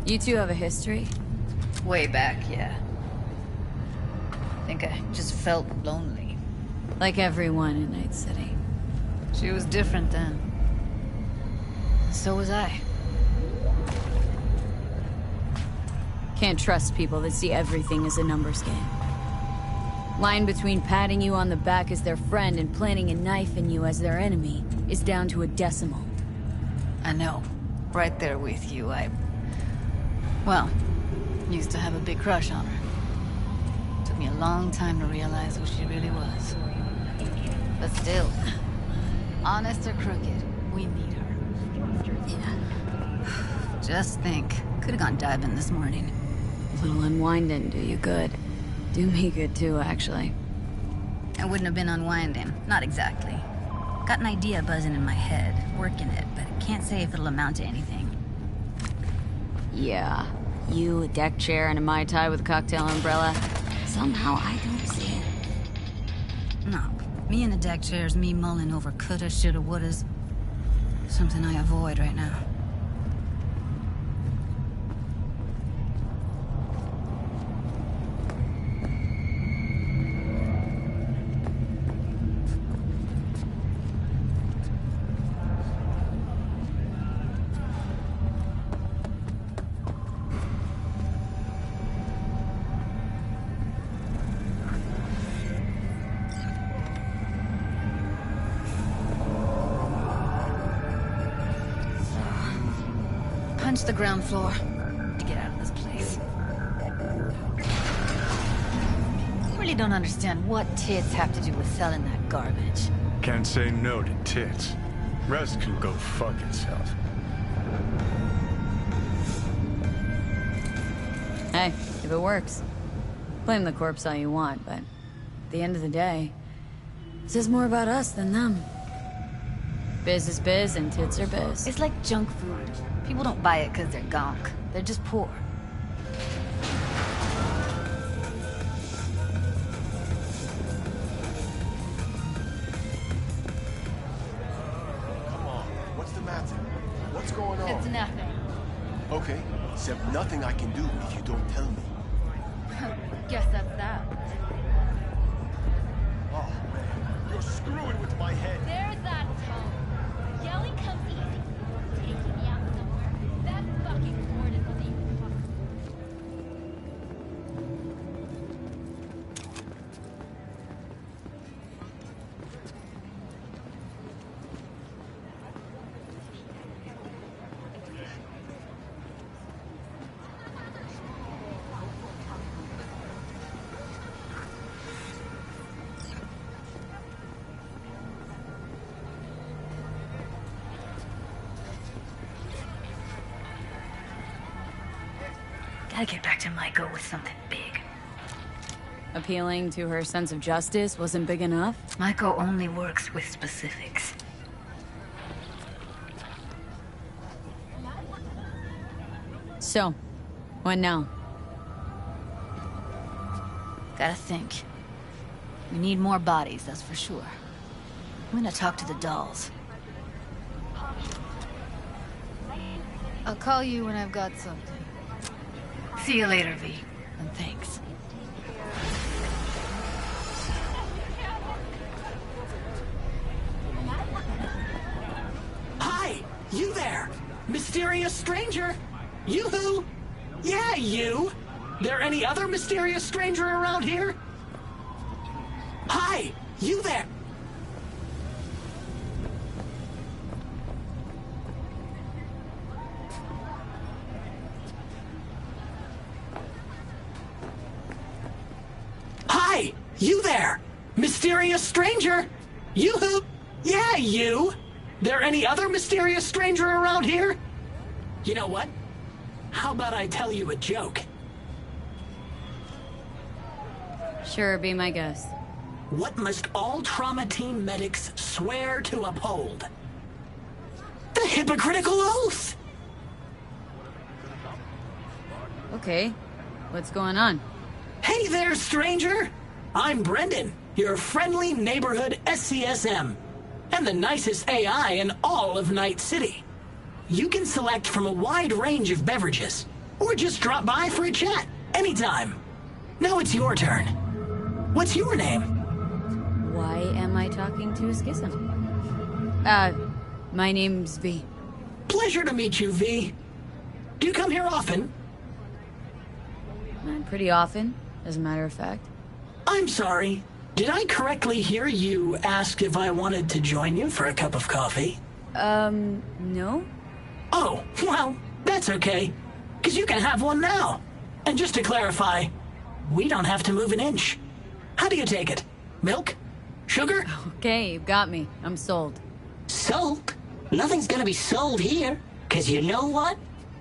You two have a history? Way back, yeah. I think I just felt lonely. Like everyone in Night City. She was different then. So was I. Can't trust people that see everything as a numbers game. Line between patting you on the back as their friend and planting a knife in you as their enemy is down to a decimal. I know. Right there with you. Well, used to have a big crush on her. Took me a long time to realize who she really was. But still, honest or crooked, we need her. Yeah. Just think, could have gone diving this morning. A little unwinding do you good. Do me good too, actually. I wouldn't have been unwinding. Not exactly. Got an idea buzzing in my head, working it, but I can't say if it'll amount to anything. Yeah. You, a deck chair, and a Mai Tai with a cocktail umbrella. Somehow I don't see it. No. Me in a deck chair's me mulling over coulda, shoulda, wouldas. Something I avoid right now. Punch the ground floor to get out of this place. Really don't understand what tits have to do with selling that garbage. Can't say no to tits. Rest can go fuck itself. Hey, if it works. Blame the corpse all you want, but at the end of the day, it says more about us than them. Biz is biz and tits are biz. It's like junk food. People don't buy it because they're gonk. They're just poor. Come on, what's the matter? What's going on? It's nothing. Okay, except nothing I can do if you don't tell me. Guess that's that. Oh, man, you're screwing with my head. There's that tone. Yelling comes easy. Taking me out somewhere. That's fucking bored as a thing. Gotta get back to Maiko with something big. Appealing to her sense of justice wasn't big enough? Maiko only works with specifics. So, what now? Gotta think. We need more bodies, that's for sure. I'm gonna talk to the dolls. I'll call you when I've got something. See you later, V. And thanks. Hi! You there! Mysterious stranger! You-hoo! Yeah, you! There any other mysterious stranger around here? Hi! You there! Hi! You there! Mysterious stranger! You-hoo! Yeah, you! There any other mysterious stranger around here? You know what? How about I tell you a joke? Sure, be my guest. What must all trauma team medics swear to uphold? The hypocritical oath! Okay, what's going on? Hey there, stranger! I'm Brendan, your friendly neighborhood SCSM, and the nicest AI in all of Night City. You can select from a wide range of beverages. Or just drop by for a chat, anytime. Now it's your turn. What's your name? Why am I talking to a schism? My name's V. Pleasure to meet you, V. Do you come here often? Pretty often, as a matter of fact. I'm sorry. Did I correctly hear you ask if I wanted to join you for a cup of coffee? No? Oh, well, that's okay. Because you can have one now. And just to clarify, we don't have to move an inch. How do you take it? Milk? Sugar? Okay, you've got me. I'm sold. Sold? Nothing's gonna be sold here. Cause you know what?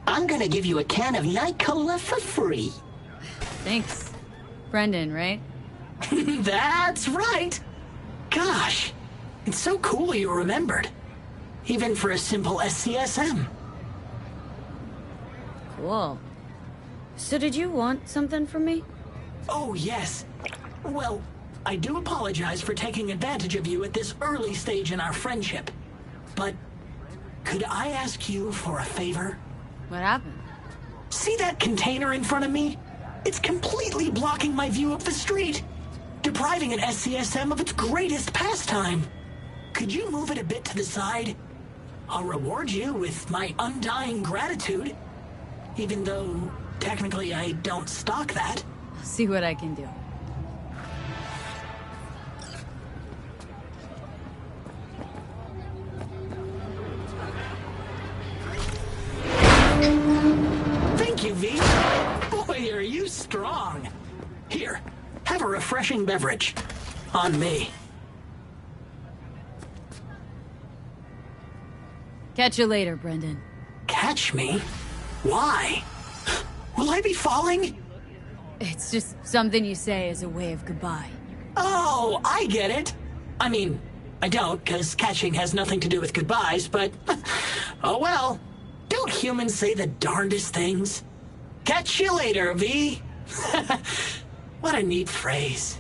I'm gonna give you a can of Night Cola for free. Thanks. Brendan, right? That's right. Gosh, it's so cool you remembered. Even for a simple SCSM. Cool. So did you want something from me? Oh, yes. Well, I do apologize for taking advantage of you at this early stage in our friendship. But could I ask you for a favor? What happened? See that container in front of me? It's completely blocking my view of the street, depriving an SCSM of its greatest pastime. Could you move it a bit to the side? I'll reward you with my undying gratitude, even though technically I don't stock that. I'll see what I can do. Thank you, V. Boy, are you strong. Here, have a refreshing beverage. On me. Catch you later, Brendan. Catch me? Why? Will I be falling? It's just something you say as a way of goodbye. Oh, I get it. I mean, I don't, because catching has nothing to do with goodbyes, but... oh well. Don't humans say the darndest things? Catch you later, V. What a neat phrase.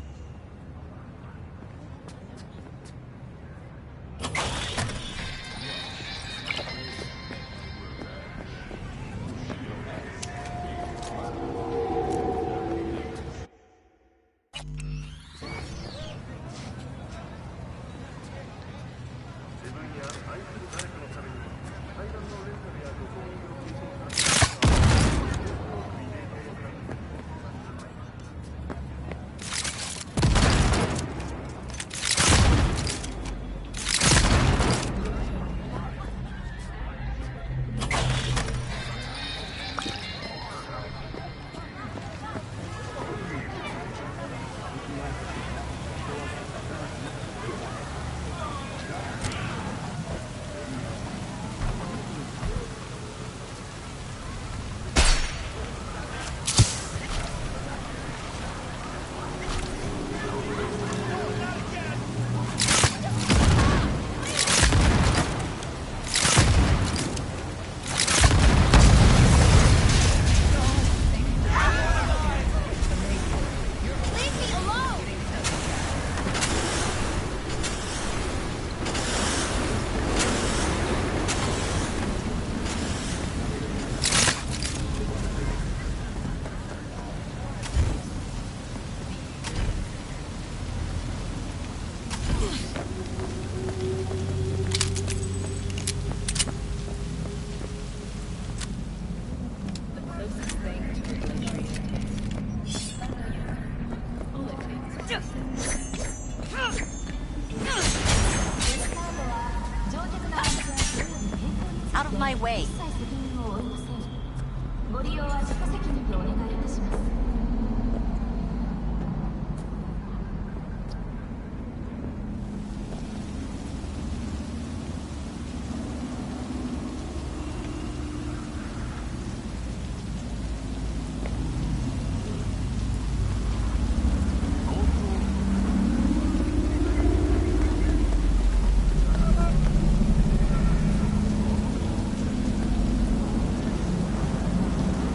Out of my way.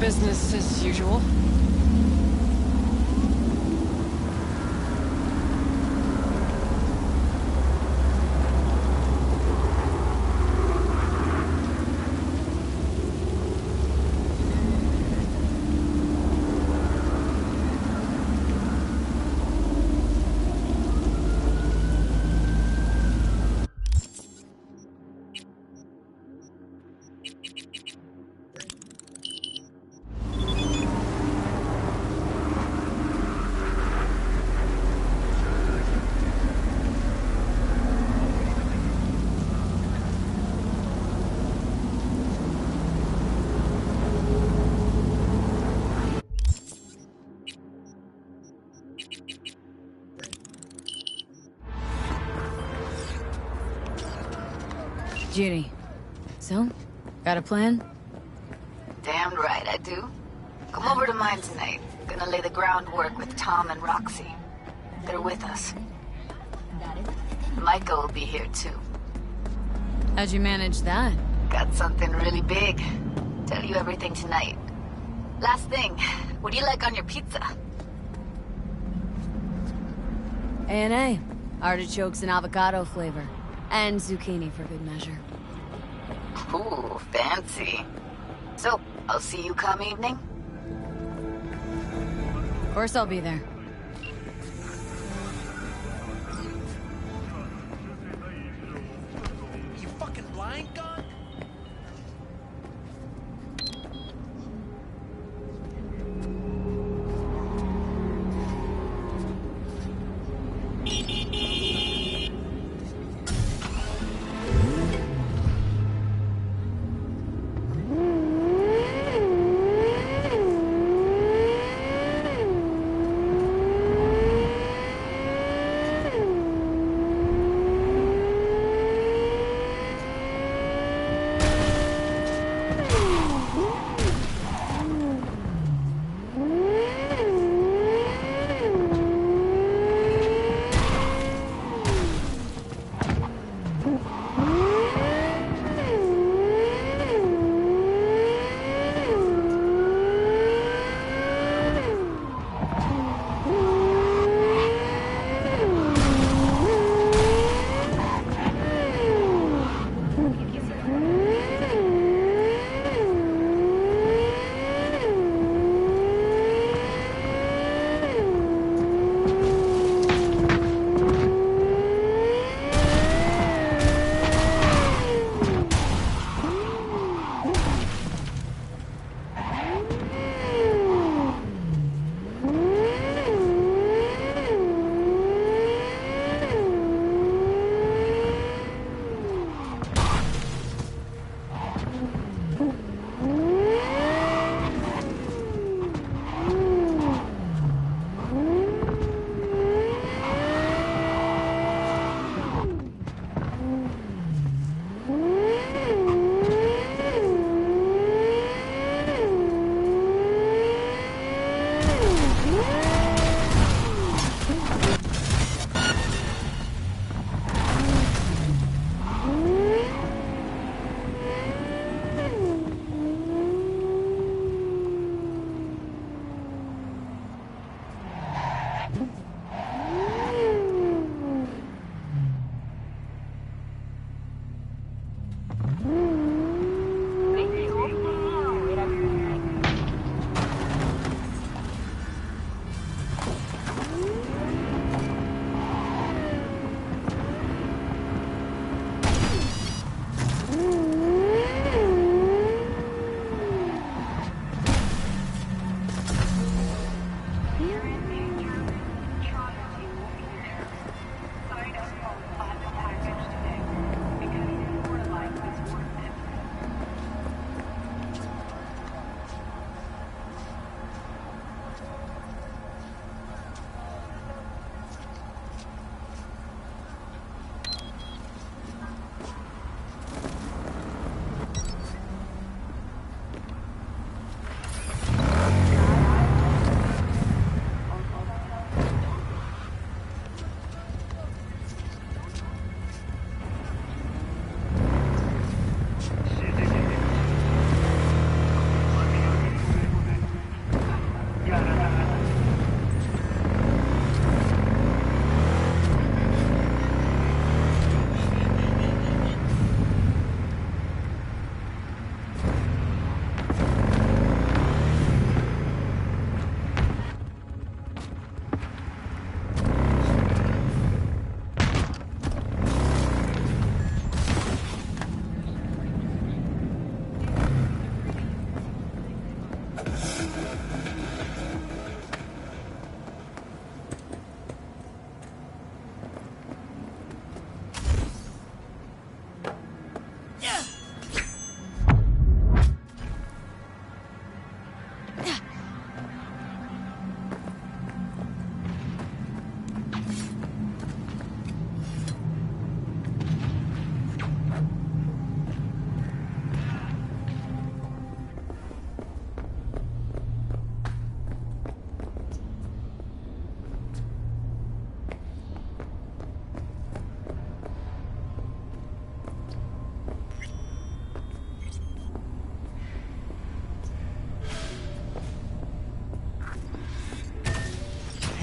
Business as usual. Judy. So, got a plan? Damn right I do. Come over to mine tonight. Gonna lay the groundwork with Tom and Roxy. They're with us. Micah will be here too. How'd you manage that? Got something really big. Tell you everything tonight. Last thing, what do you like on your pizza? A&A. Artichokes and avocado flavor. And zucchini for good measure. Ooh, fancy. So, I'll see you come evening? Of course I'll be there. You fucking blind gun?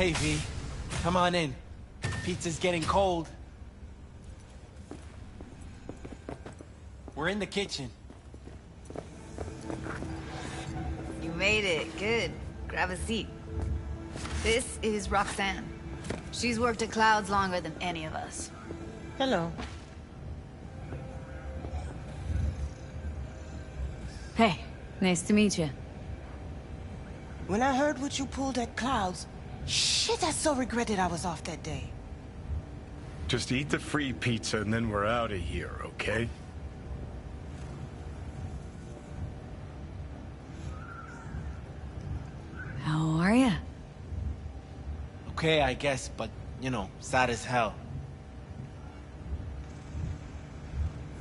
Hey, V. Come on in. Pizza's getting cold. We're in the kitchen. You made it. Good. Grab a seat. This is Roxanne. She's worked at Clouds longer than any of us. Hello. Hey, nice to meet you. When I heard what you pulled at Clouds, shit, I so regretted I was off that day. Just eat the free pizza and then we're out of here, okay? How are ya? Okay, I guess, but, you know, sad as hell.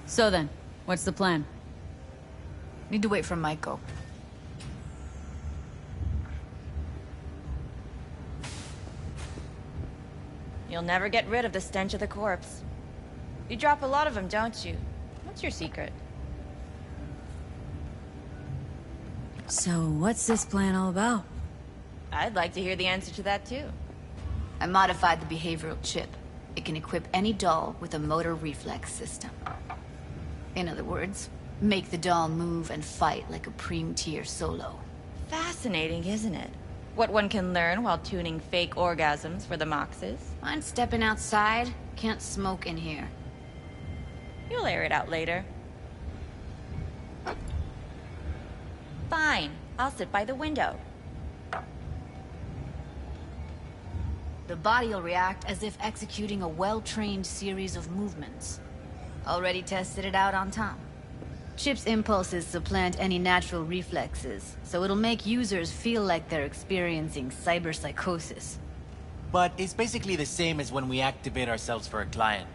So then, what's the plan? Need to wait for Michael. You'll never get rid of the stench of the corpse. You drop a lot of them, don't you? What's your secret? So, what's this plan all about? I'd like to hear the answer to that, too. I modified the behavioral chip. It can equip any doll with a motor reflex system. In other words, make the doll move and fight like a Preem-tier solo. Fascinating, isn't it? What one can learn while tuning fake orgasms for the Moxes. Mind stepping outside? Can't smoke in here. You'll air it out later. Fine. I'll sit by the window. The body will react as if executing a well-trained series of movements. Already tested it out on Tom. Chip's impulses supplant any natural reflexes, so it'll make users feel like they're experiencing cyberpsychosis. But it's basically the same as when we activate ourselves for a client.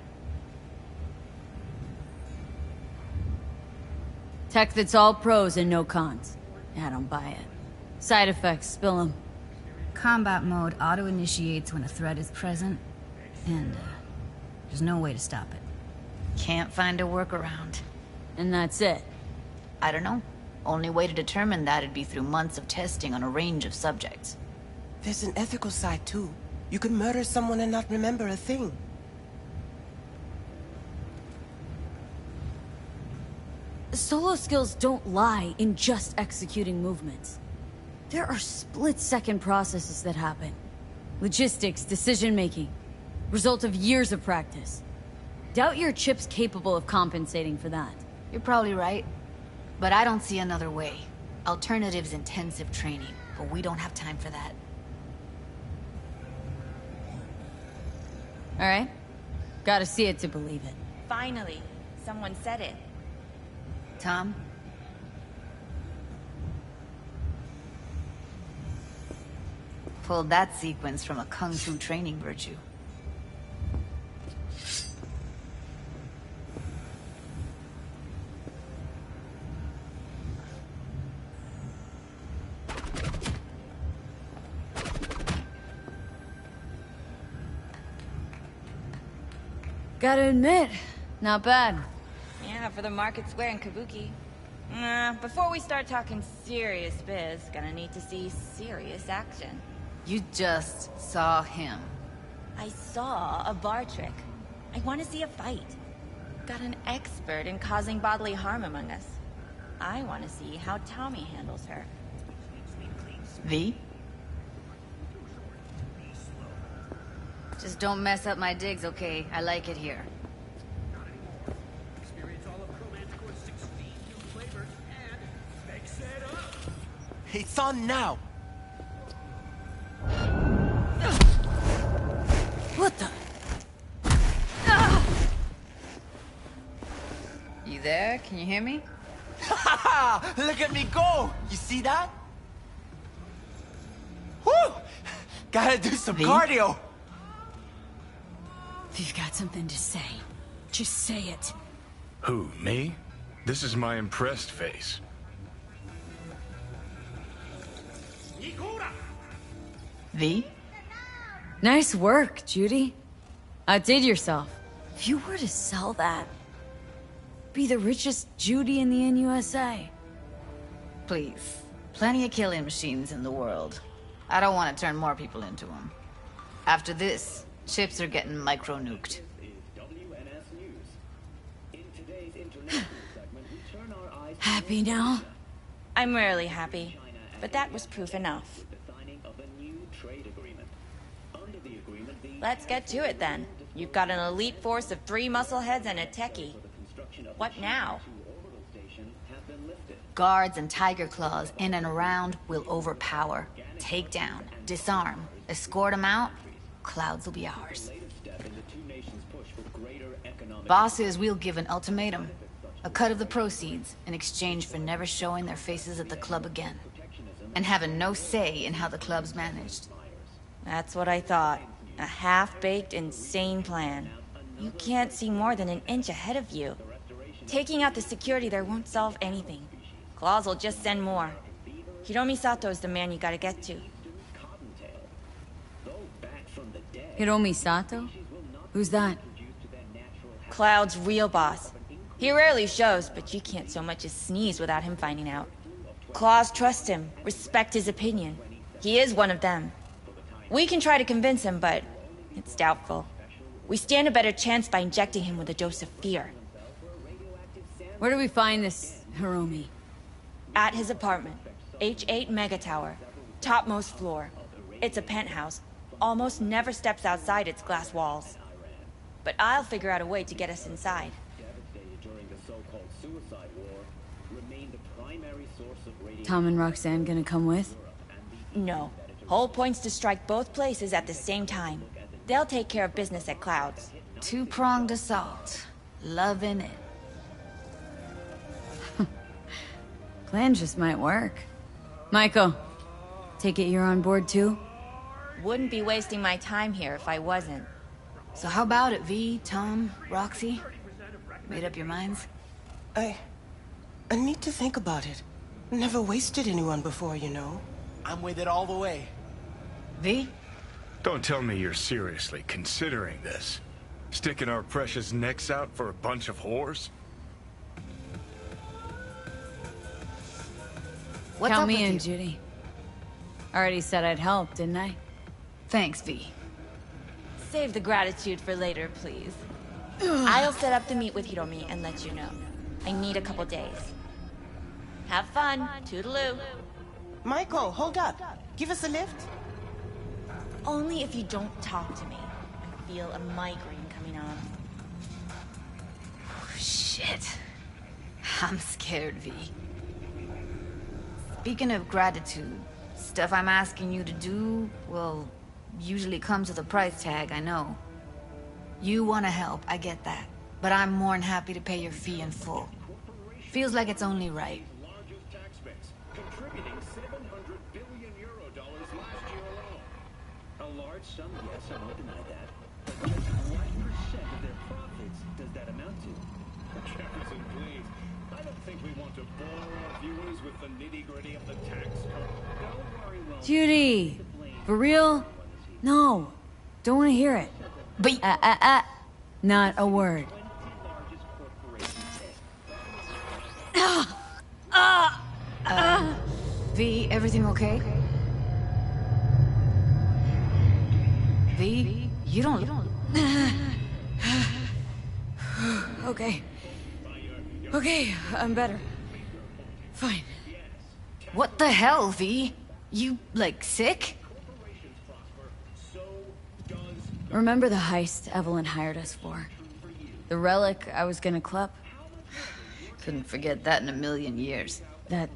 Tech that's all pros and no cons. I don't buy it. Side effects, spill them. Combat mode auto-initiates when a threat is present, and there's no way to stop it. Can't find a workaround. And that's it. I don't know. Only way to determine that'd be through months of testing on a range of subjects. There's an ethical side, too. You can murder someone and not remember a thing. Solo skills don't lie in just executing movements. There are split-second processes that happen. Logistics, decision-making. Result of years of practice. Doubt your chip's capable of compensating for that. You're probably right. But I don't see another way. Alternative's intensive training, but we don't have time for that. Alright? Gotta see it to believe it. Finally, someone said it. Tom? Pulled that sequence from a kung fu training virtue. Gotta admit, not bad. Yeah, for the market square in Kabuki. Before we start talking serious biz, gonna need to see serious action. You just saw him. I saw a bar trick. I want to see a fight. Got an expert in causing bodily harm among us. I want to see how Tommy handles her. V? Just don't mess up my digs, okay? I like it here. It's on now! What the? You there? Can you hear me? Look at me go! You see that? Woo! Gotta do some cardio! If you've got something to say, just say it. Who, me? This is my impressed face. V? Nice work, Judy. Outdid yourself. If you were to sell that, be the richest Judy in the NUSA. Please. Plenty of killing machines in the world. I don't want to turn more people into them. After this, chips are getting micro-nuked. Happy now? I'm rarely happy, but that was proof enough. Let's get to it then. You've got an elite force of 3 muscleheads and a techie. What now? Guards and tiger claws in and around will overpower, take down, disarm, escort them out. Clouds will be ours. Bosses, we'll give an ultimatum. A cut of the proceeds in exchange for never showing their faces at the club again. And having no say in how the club's managed. That's what I thought. A half-baked, insane plan. You can't see more than an inch ahead of you. Taking out the security there won't solve anything. Claws will just send more. Hiromi Sato's the man you gotta get to. Hiromi Sato? Who's that? Cloud's real boss. He rarely shows, but you can't so much as sneeze without him finding out. Claws trust him, respect his opinion. He is one of them. We can try to convince him, but it's doubtful. We stand a better chance by injecting him with a dose of fear. Where do we find this Hiromi? At his apartment. H8 Mega Tower. Topmost floor. It's a penthouse. Almost never steps outside its glass walls. But I'll figure out a way to get us inside. Tom and Roxanne gonna come with? No. Whole point's to strike both places at the same time. They'll take care of business at Clouds. Two-pronged assault. Loving it. Plan just might work. Michael, take it you're on board too? Wouldn't be wasting my time here if I wasn't. So how about it, V, Tom, Roxy? Made up your minds? I need to think about it. Never wasted anyone before, you know. I'm with it all the way. V? Don't tell me you're seriously considering this. Sticking our precious necks out for a bunch of whores? What's Count up me with in, you? Judy. Already said I'd help, didn't I? Thanks, V. Save the gratitude for later, please. I'll set up the meet with Hiromi and let you know. I need a couple days. Have fun. Toodaloo. Michael, hold up. Give us a lift. Only if you don't talk to me. I feel a migraine coming on. Shit. I'm scared, V. Speaking of gratitude, stuff I'm asking you to do, well, usually comes with a price tag, I know. You want to help, I get that. But I'm more than happy to pay your fee in full. Feels like it's only right. Contributing 700 billion euro dollars last year alone. A large sum, yes, I won't deny that. But just what percent of their profits does that amount to? Jefferson, please. I don't think we want to bore our viewers with the nitty-gritty of the tax code. Don't worry, Rome. Judy! For real? No. Don't want to hear it. But... Not a word. V, everything okay? V, you don't... Okay. Okay, I'm better. Fine. What the hell, V? You, like, sick? Remember the heist Evelyn hired us for? The relic I was gonna club? Couldn't forget that in a million years. That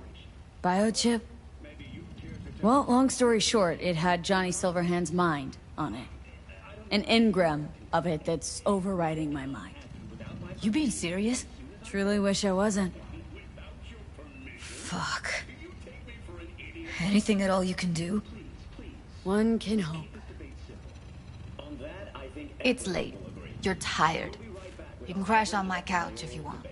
biochip? Well, long story short, it had Johnny Silverhand's mind on it. An engram of it that's overriding my mind. You being serious? Truly wish I wasn't. Fuck. Anything at all you can do? One can hope. It's late. You're tired. You can crash on my couch if you want.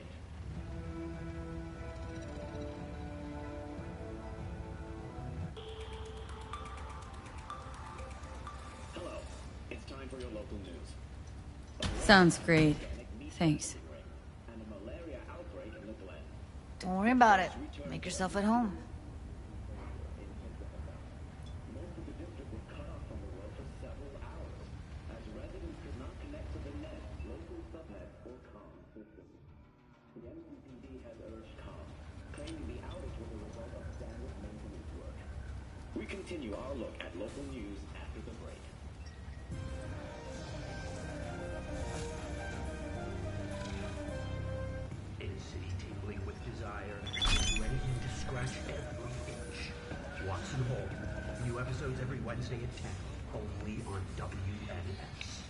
Hello. It's time for your local news. Sounds great. Thanks. And a malaria outbreak in the Glen. Don't worry about it. Make yourself at home. Most of the district was cut off from the road for several hours. continue our look at local news after the break. In a city tingling with desire, ready to scratch every itch. Watson Hall. New episodes every Wednesday at 10, only on WNS.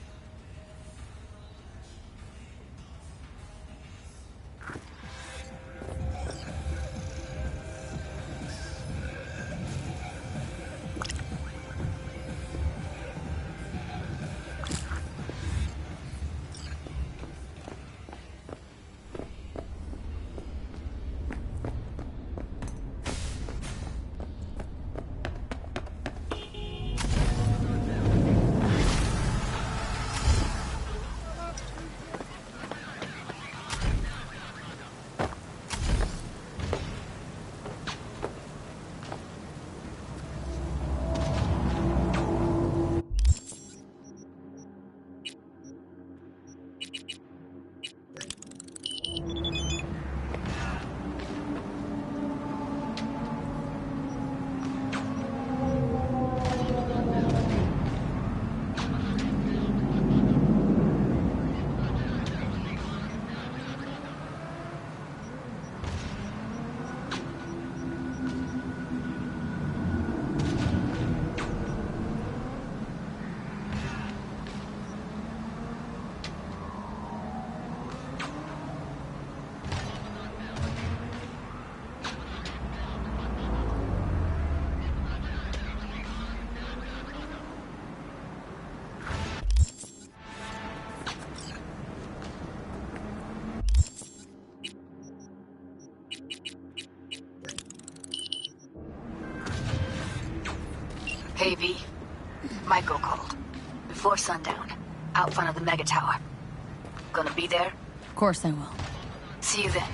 Hey, V. Michael called. Before sundown. Out front of the Mega Tower. Gonna be there? Of course I will. See you then.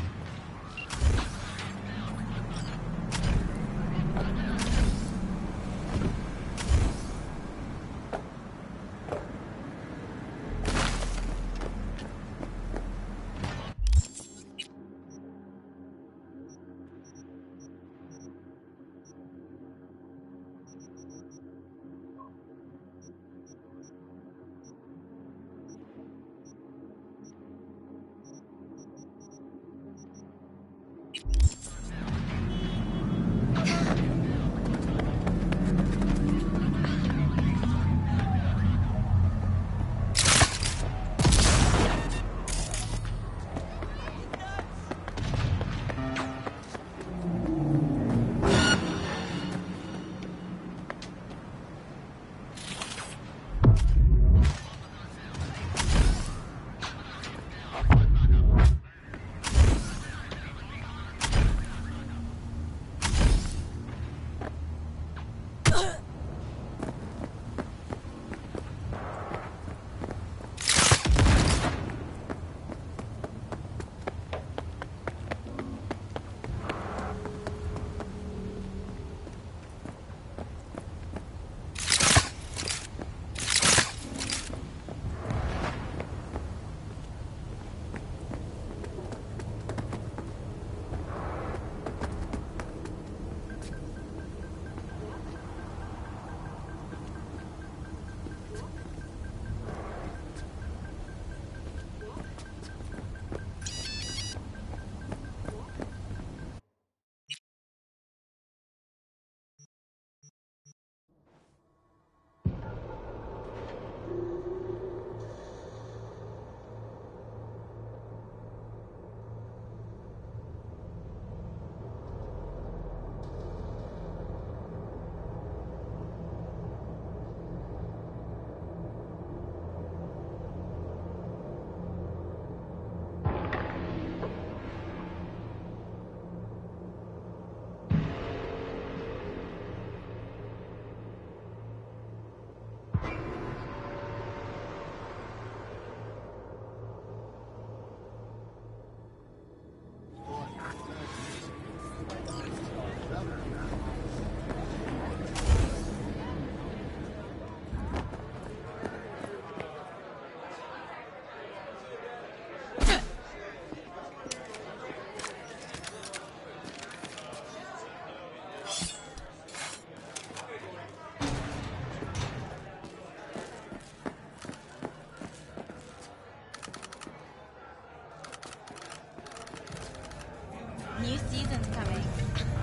new season's coming.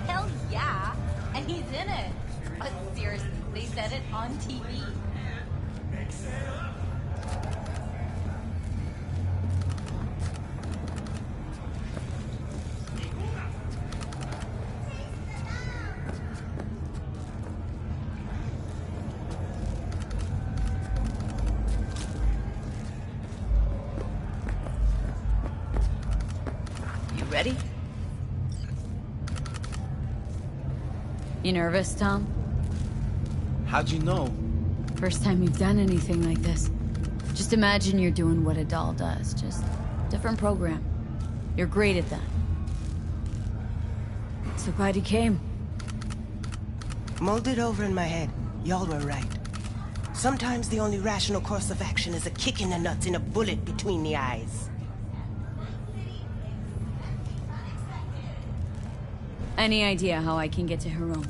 Hell yeah! And he's in it. But seriously, they said it on TV. You ready? You nervous, Tom? How'd you know? First time you've done anything like this. Just imagine you're doing what a doll does, just different program. You're great at that. So glad you came. Mulled it over in my head. Y'all were right. Sometimes the only rational course of action is a kick in the nuts and a bullet between the eyes. Any idea how I can get to Hiromi?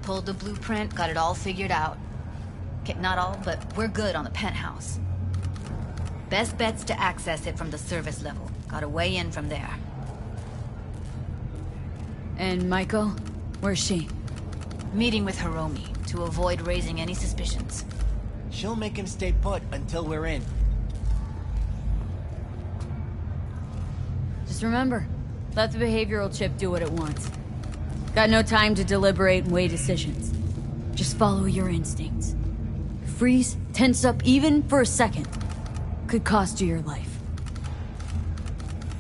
Pulled the blueprint, got it all figured out. Okay, not all, but we're good on the penthouse. Best bet's to access it from the service level. Got a way in from there. And Michael? Where's she? Meeting with Hiromi to avoid raising any suspicions. She'll make him stay put until we're in. Just remember, let the behavioral chip do what it wants. Got no time to deliberate and weigh decisions. Just follow your instincts. Freeze, tense up even for a second. Could cost you your life.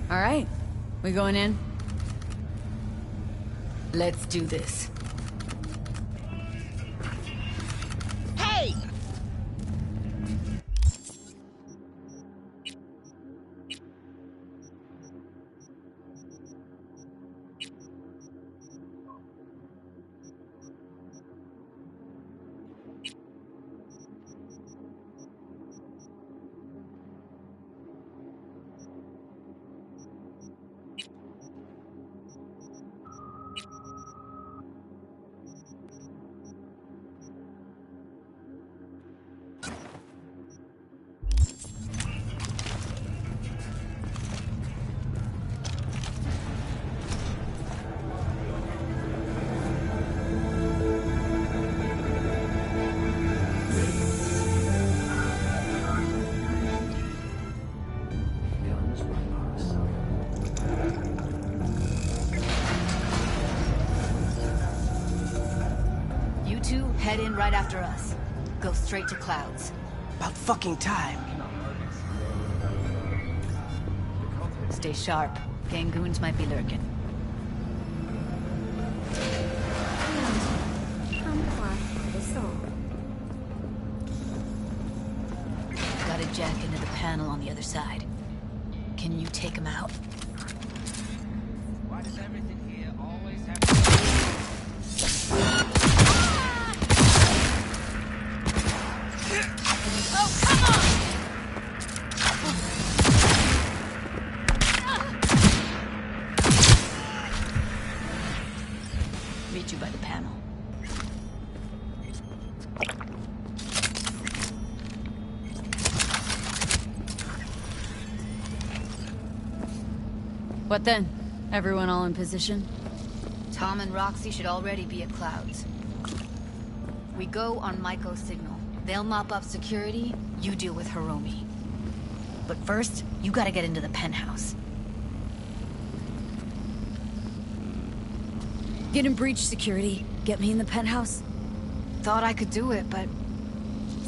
All right, we going in? Let's do this. Hey! You two head in right after us. Go straight to Clouds. About fucking time. Stay sharp. Gangoons might be lurking. Got a jack into the panel on the other side. Can you take him out? Why does everything here always have Oh, come on! Meet you by the panel. What then? Everyone all in position? Tom and Roxy should already be at Clouds. We go on Maiko's signal. They'll mop up security, you deal with Hiromi. But first, you gotta get into the penthouse. Get in breach security. Get me in the penthouse. Thought I could do it, but...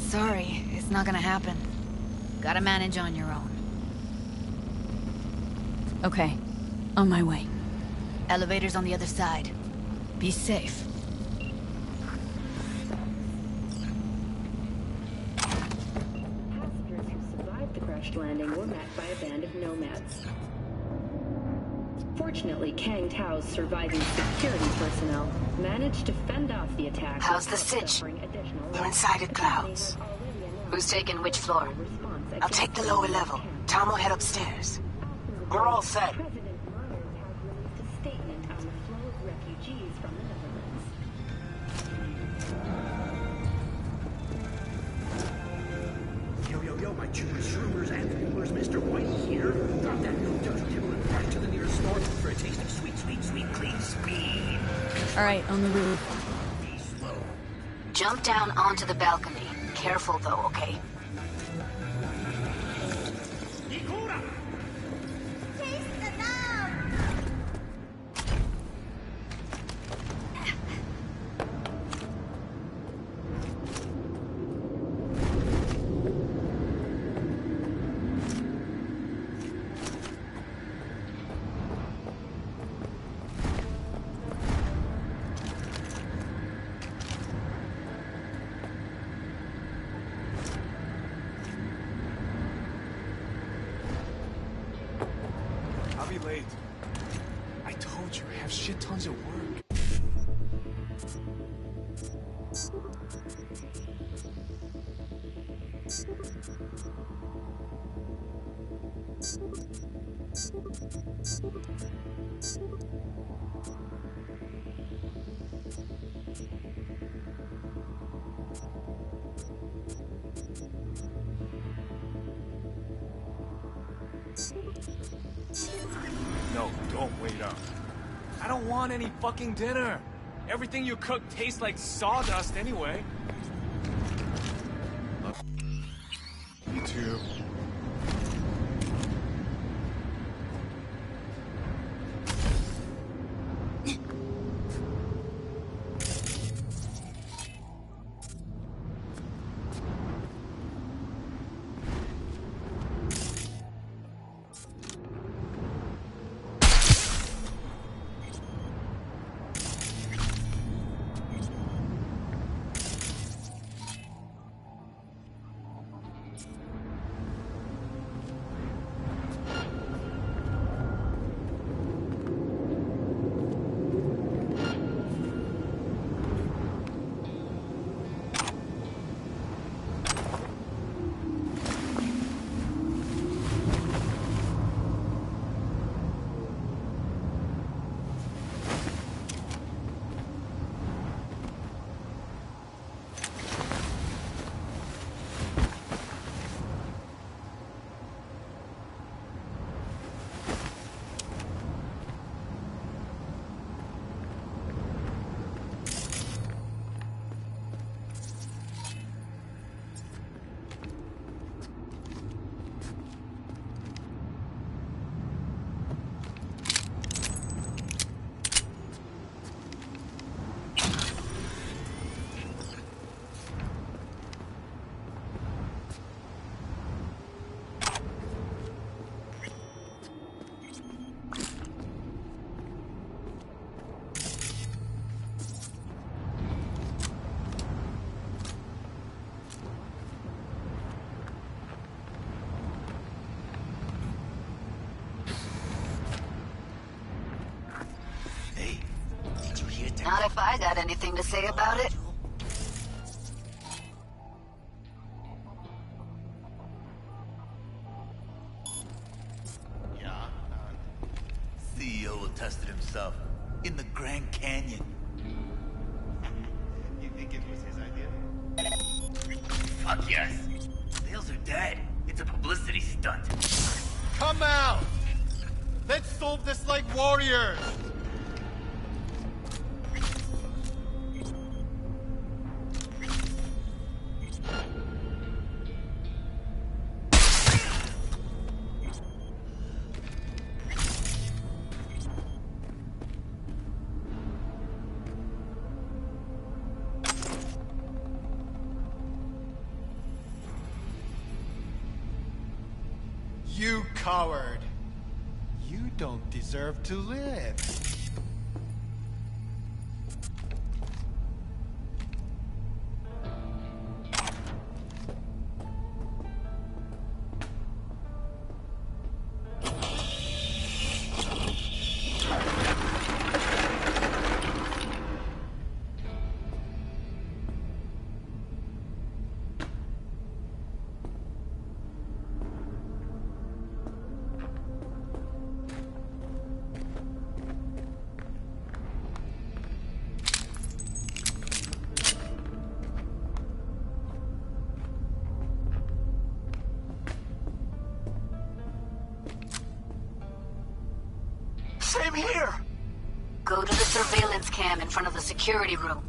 sorry, it's not gonna happen. Gotta manage on your own. Okay, on my way. Elevator's on the other side. Be safe. Passengers who survived the crash landing were met by a band of nomads. Fortunately, Kang Tao's surviving security personnel managed to fend off the attack. How's the sitch? We're inside at Clouds. Who's taking which floor? I'll take the lower level. Tom will head upstairs. We're all set. Yo, my Jewish shroomers and foolers, Mr. White here. Drop that no judge kibble and right to the nearest store for a taste of sweet, sweet, sweet All right, on the roof. Jump down onto the balcony. Careful though, okay? I'll be late. I told you, I have shit tons of work. No, don't wait up. I don't want any fucking dinner. Everything you cook tastes like sawdust anyway. Me too. Not if I got anything to say about it. Yeah, CEO tested himself in the Grand Canyon. You think it was his idea? Fuck yes. Sales are dead. It's a publicity stunt. Come out! Let's solve this like warriors! You coward! You don't deserve to live. Same here! Go to the surveillance cam in front of the security room.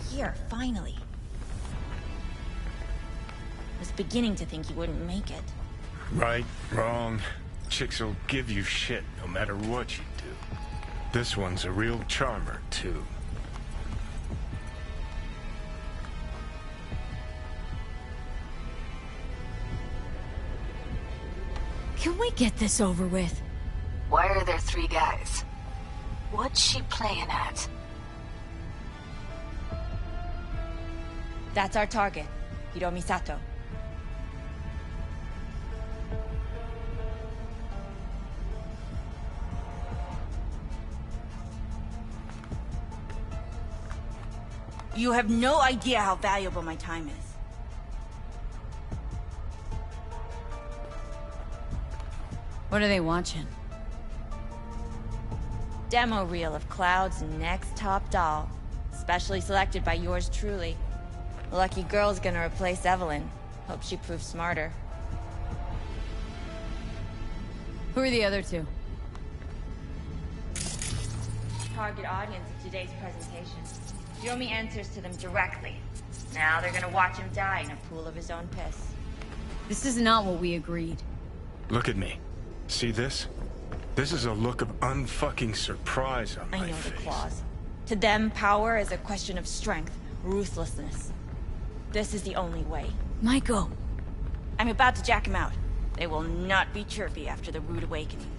Here, finally. I was beginning to think you wouldn't make it. Right, wrong. Chicks will give you shit no matter what you do. This one's a real charmer, too. Can we get this over with? Why are there 3 guys? What's she playing at? That's our target, Hiromi Sato. You have no idea how valuable my time is. What are they watching? Demo reel of Cloud's next top doll, specially selected by yours truly. Lucky girl's gonna replace Evelyn. Hope she proves smarter. Who are the other 2? Target audience of today's presentation. Hiromi answers to them directly. Now they're gonna watch him die in a pool of his own piss. This is not what we agreed. Look at me. See this? This is a look of unfucking surprise on my I know face. the clause. To them, power is a question of strength, ruthlessness. This is the only way. Maiko! I'm about to jack him out. They will not be chirpy after the rude awakening.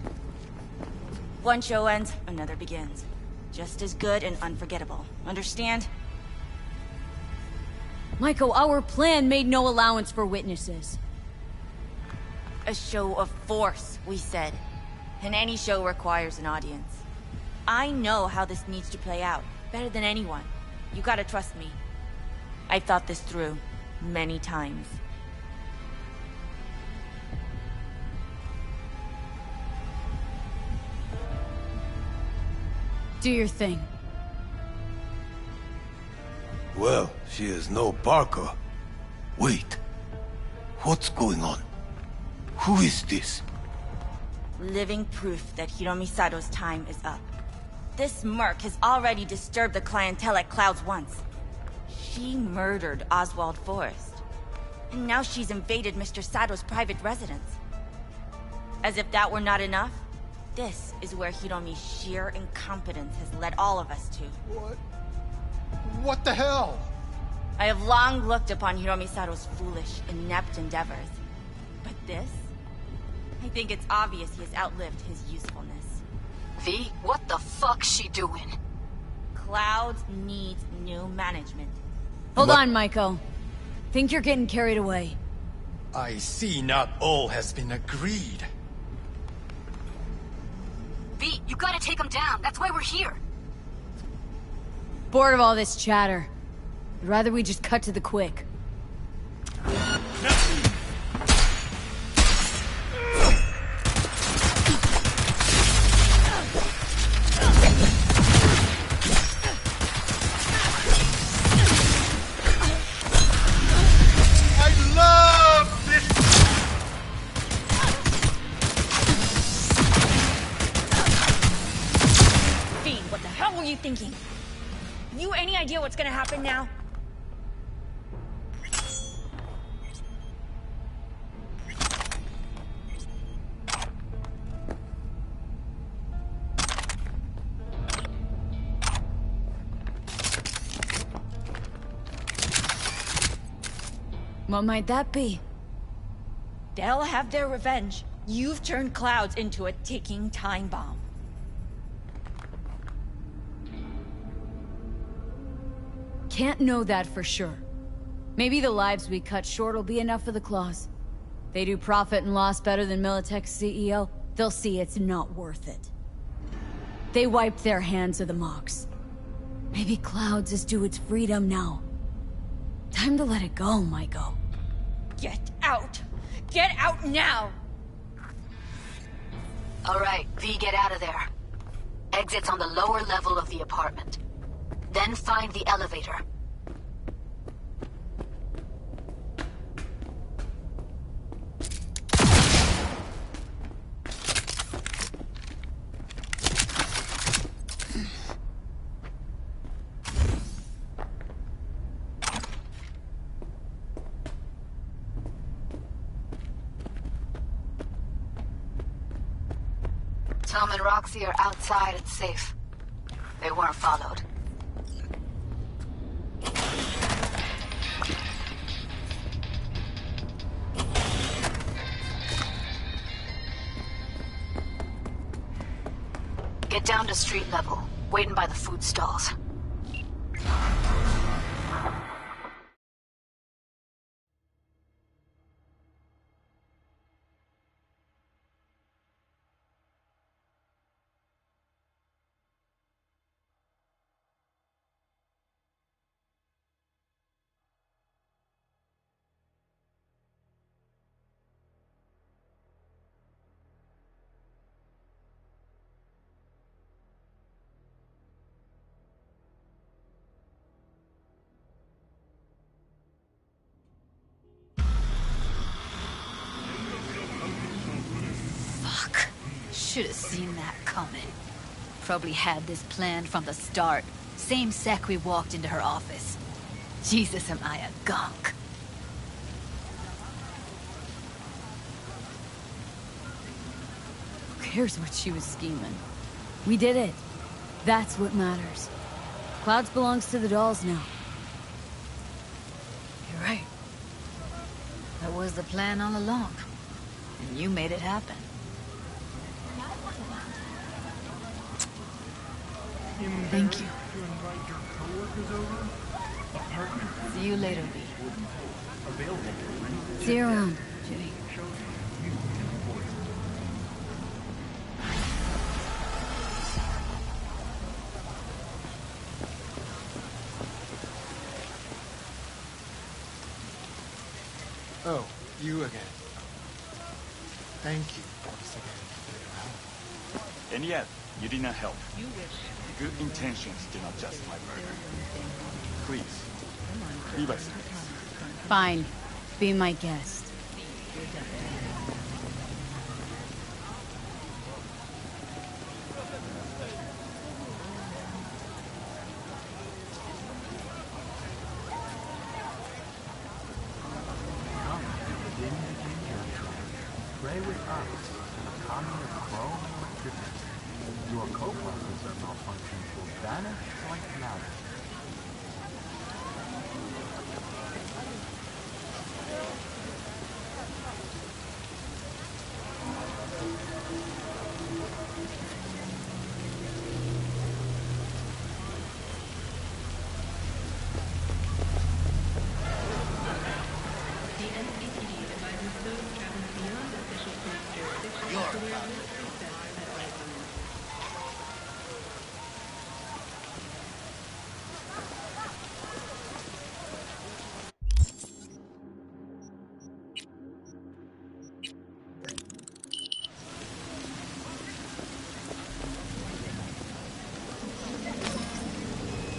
One show ends, another begins. Just as good and unforgettable. Understand? Maiko, our plan made no allowance for witnesses. A show of force, we said. And any show requires an audience. I know how this needs to play out, better than anyone. You gotta trust me. I've thought this through, many times. Do your thing. Well, she is no Parker. Wait. What's going on? Who is this? Living proof that Hiromi Sato's time is up. This merc has already disturbed the clientele at Clouds once. She murdered Oswald Forrest. And now she's invaded Mr. Sato's private residence. As if that were not enough, this is where Hiromi's sheer incompetence has led all of us to. What the hell? I have long looked upon Hiromi Sato's foolish, inept endeavors. But this? I think it's obvious he has outlived his usefulness. V, what the fuck's she doing? Clouds needs new management. Hold on, Maiko. Think you're getting carried away. I see not all has been agreed. V, you gotta take him down. That's why we're here. Bored of all this chatter. I'd rather we just cut to the quick. Thinking. You any idea what's gonna happen now? What might that be? They'll have their revenge. You've turned Clouds into a ticking time bomb. Can't know that for sure. Maybe the lives we cut short will be enough for the Claws. They do profit and loss better than Militech's CEO. They'll see it's not worth it. They wiped their hands of the Mox. Maybe Clouds is due its freedom now. Time to let it go, Maiko. Get out! Get out now! All right, V, get out of there. Exit's on the lower level of the apartment. Then find the elevator. Tom and Roxy are outside and safe. They weren't followed. Get down to street level, waiting by the food stalls. Should have seen that coming. Probably had this planned from the start. Same sec we walked into her office. Jesus, am I a gunk. Who cares what she was scheming? We did it. That's what matters. Clouds belongs to the dolls now. You're right. That was the plan all along. And you made it happen. Thank you. See you later, B. See you around, Jenny. Oh, you again. Thank you once again for your help. And yet, you did not help. Good intentions do not justify murder. Please, leave us in peace. Fine. Be my guest. Pray with us to the coming of Chrome or goodness. Your co-processor malfunctions will vanish like magic.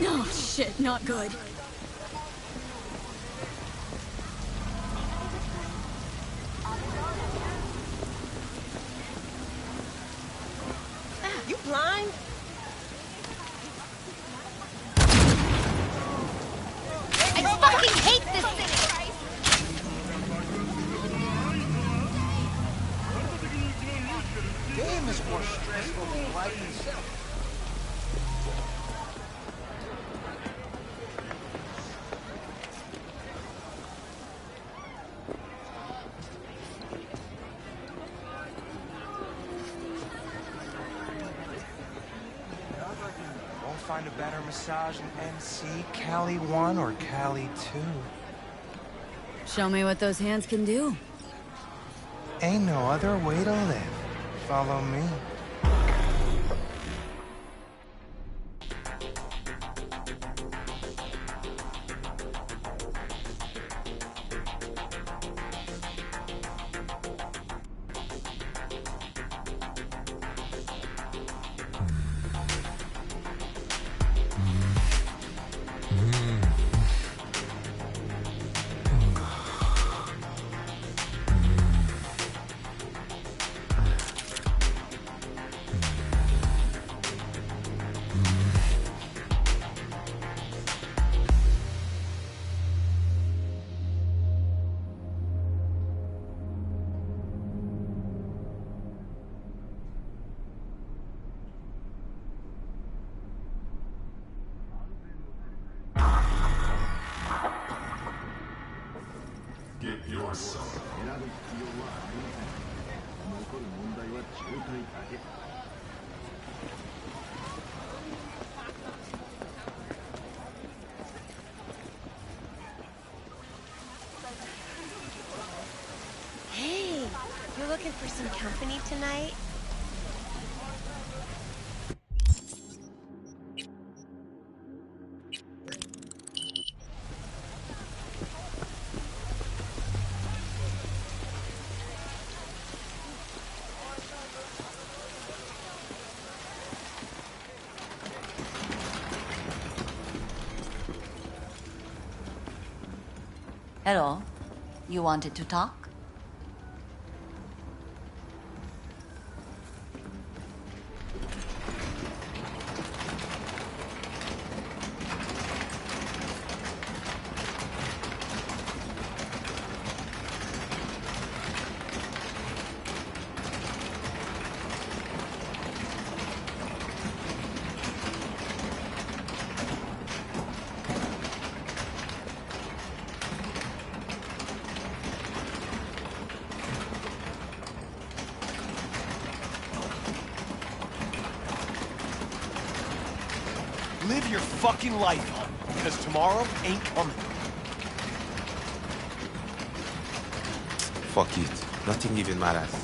Oh, shit, not good. You blind? I fucking hate this thing! Game is more stressful than life itself. Won't find a better massage in NC, Cali 1 or Cali 2. Show me what those hands can do. Ain't no other way to live. Follow me. Hey, you looking for some company tonight? Hello. You wanted to talk? Live your fucking life, hon, because tomorrow ain't coming. Fuck it. Nothing even matters.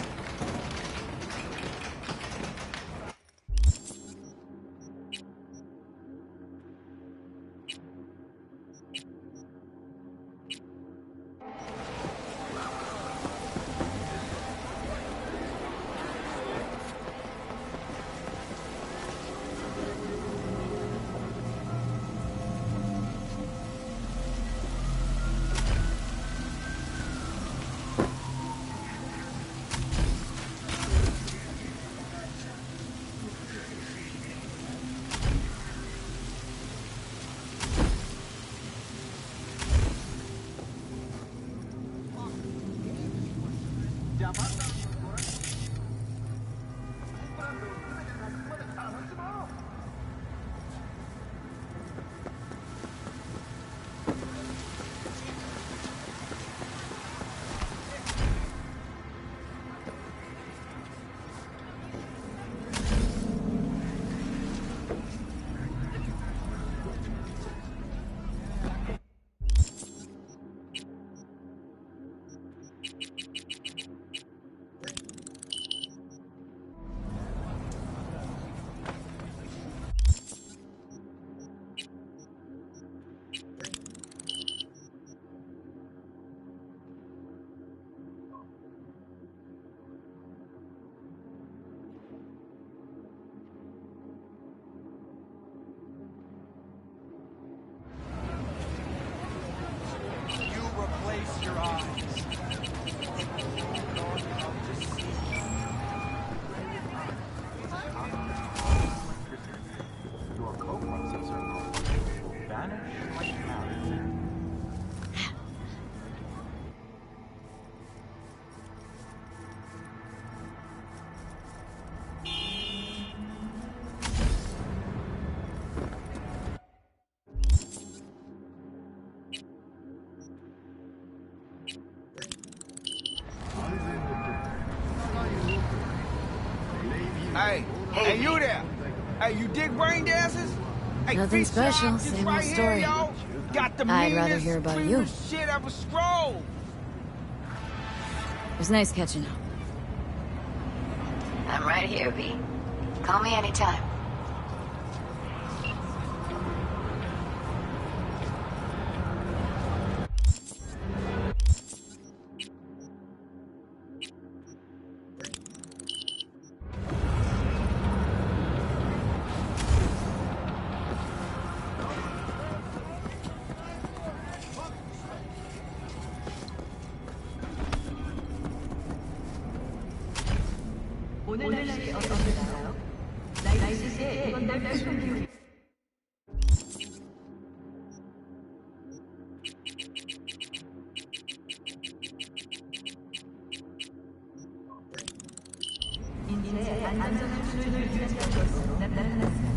Replace your eyes. Your co-concepts are will vanish like clouds. Hey, you there? Hey, you dig brain dances? Hey, Nothing feature special, options same right old here, story. y'all. got the I'd rather meanest hear about stream you. of shit ever scrolled. It was nice catching up. I'm right here, V. Call me anytime. 오늘 날씨 어떠신가요? 날씨에 이번 달 평균 기온이 인체의 안전한 수준을 유지할 것으로 나타났습니다.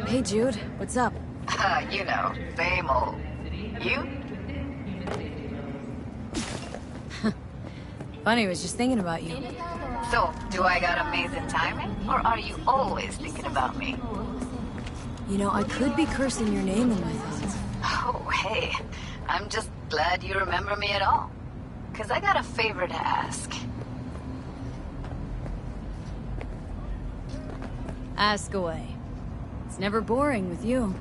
Hey, Jude. What's up? You know, same old. You? Funny, I was just thinking about you. So, do I got amazing timing? Or are you always thinking about me? You know, I could be cursing your name in my thoughts. Oh, hey. I'm just glad you remember me at all. 'Cause I got a favor to ask. Ask away. It's never boring with you.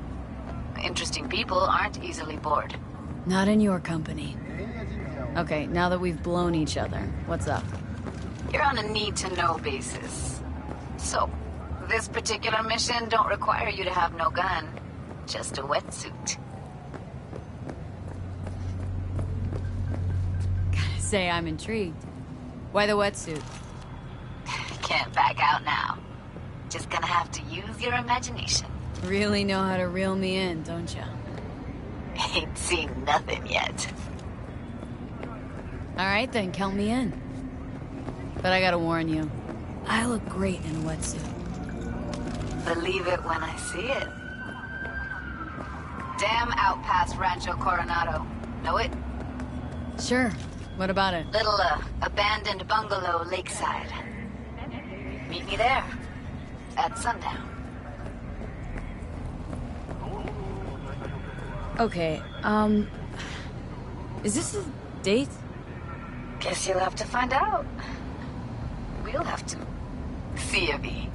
Interesting people aren't easily bored. Not in your company. Okay, now that we've blown each other, what's up? You're on a need-to-know basis. So, this particular mission don't require you to have no gun. Just a wetsuit. Gotta say, I'm intrigued. Why the wetsuit? Can't back out now. Just gonna have to use your imagination. Really know how to reel me in, don't ya? Ain't seen nothing yet. Alright then, count me in. But I gotta warn you, I look great in a wetsuit. Believe it when I see it. Dam out past Rancho Coronado. Know it? Sure. What about it? Little, abandoned bungalow lakeside. Meet me there. At sundown. Okay, is this a date? Guess you'll have to find out. We'll have to see a V.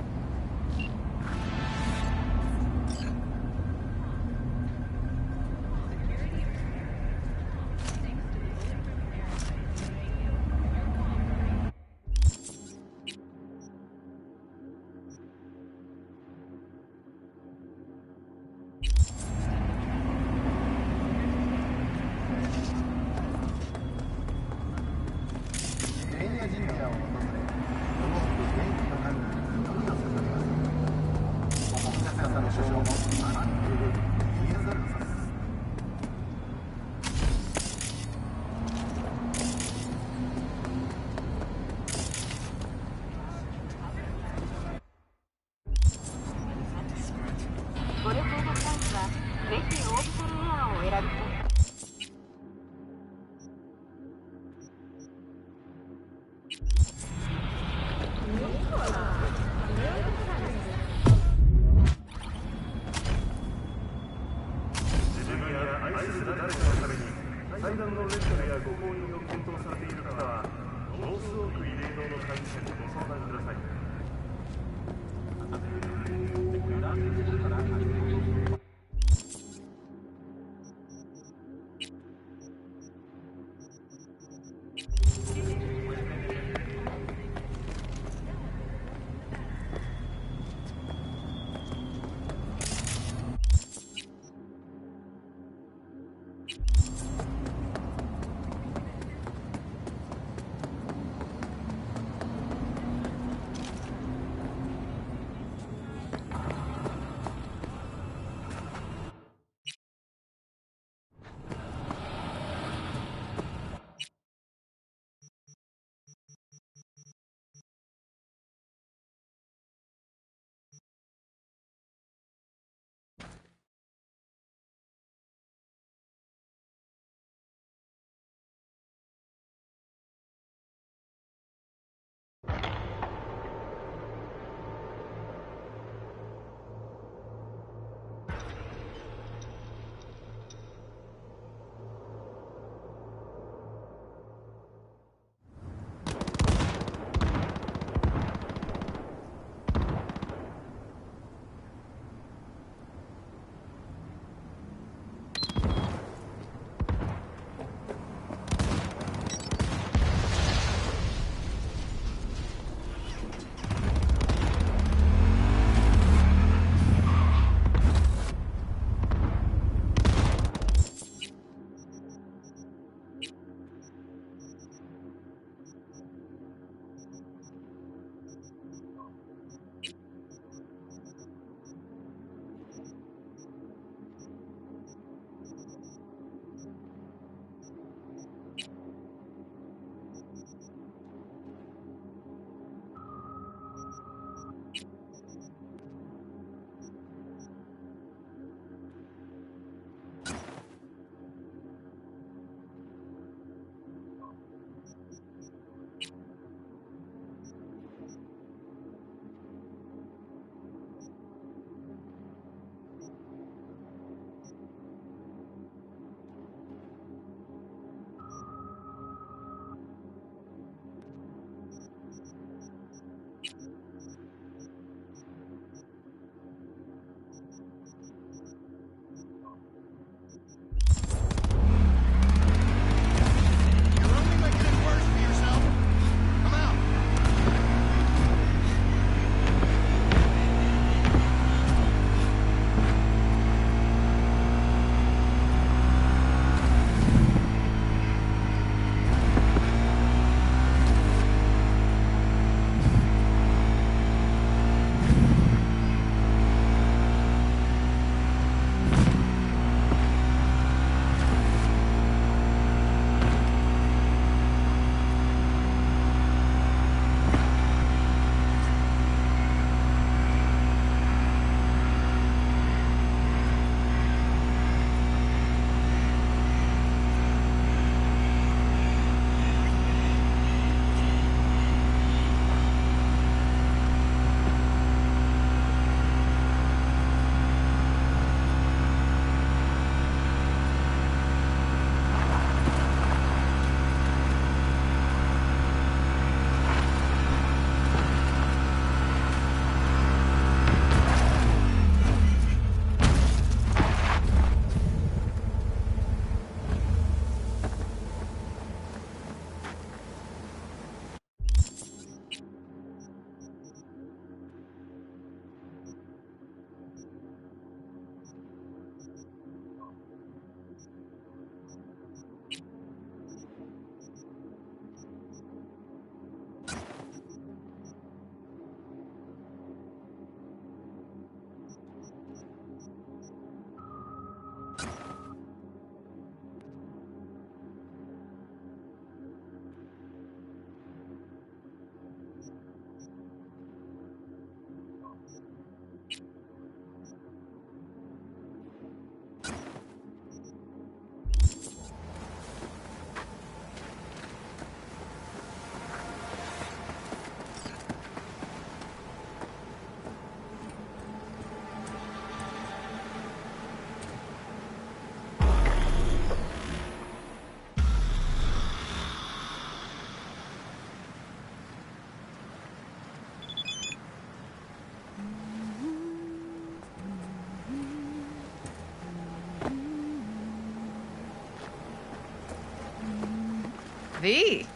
V,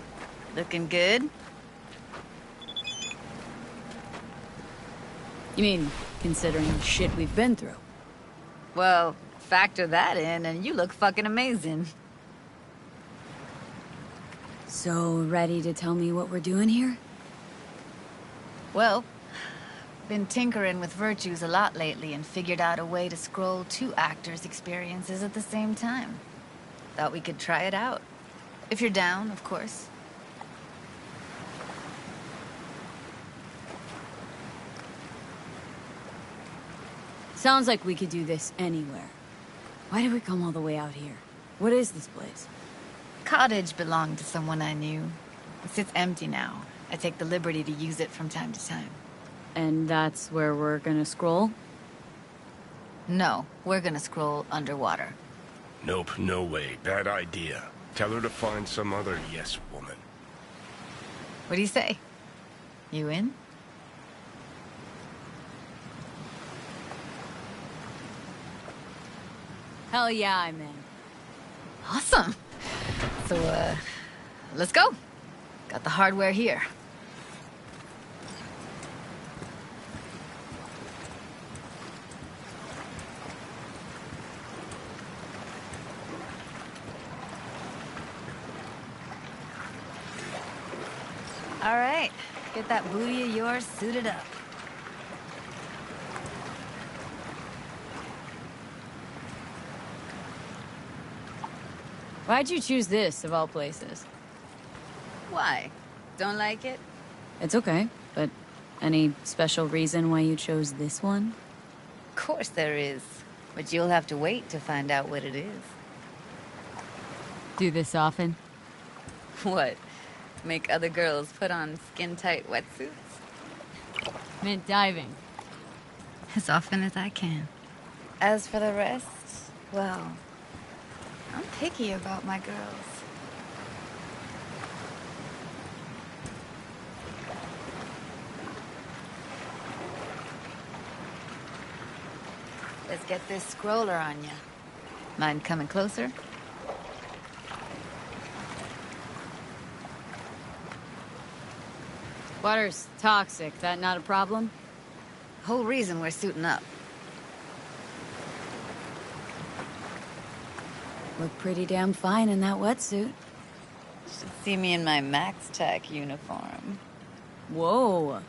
looking good. You mean, considering the shit we've been through? Well, factor that in and you look fucking amazing. So, ready to tell me what we're doing here? Well, been tinkering with virtues a lot lately and figured out a way to scroll 2 actors' experiences at the same time. Thought we could try it out. If you're down, of course. Sounds like we could do this anywhere. Why did we come all the way out here? What is this place? Cottage belonged to someone I knew. It sits empty now. I take the liberty to use it from time to time. And that's where we're gonna scroll? No, we're gonna scroll underwater. Nope, no way. Bad idea. Tell her to find some other yes woman. What do you say? You in? Hell yeah, I'm in. Awesome. So, let's go. Got the hardware here. All right, get that booty of yours suited up. Why'd you choose this, of all places? Why? Don't like it? It's okay, but any special reason why you chose this one? Of course there is, but you'll have to wait to find out what it is. Do this often? What? Make other girls put on skin-tight wetsuits? Meant diving. As often as I can. As for the rest, well, I'm picky about my girls. Let's get this scroller on ya. Mind coming closer? Water's toxic. That not a problem? Whole reason we're suiting up. Look pretty damn fine in that wetsuit. Should see me in my Max Tech uniform. Whoa.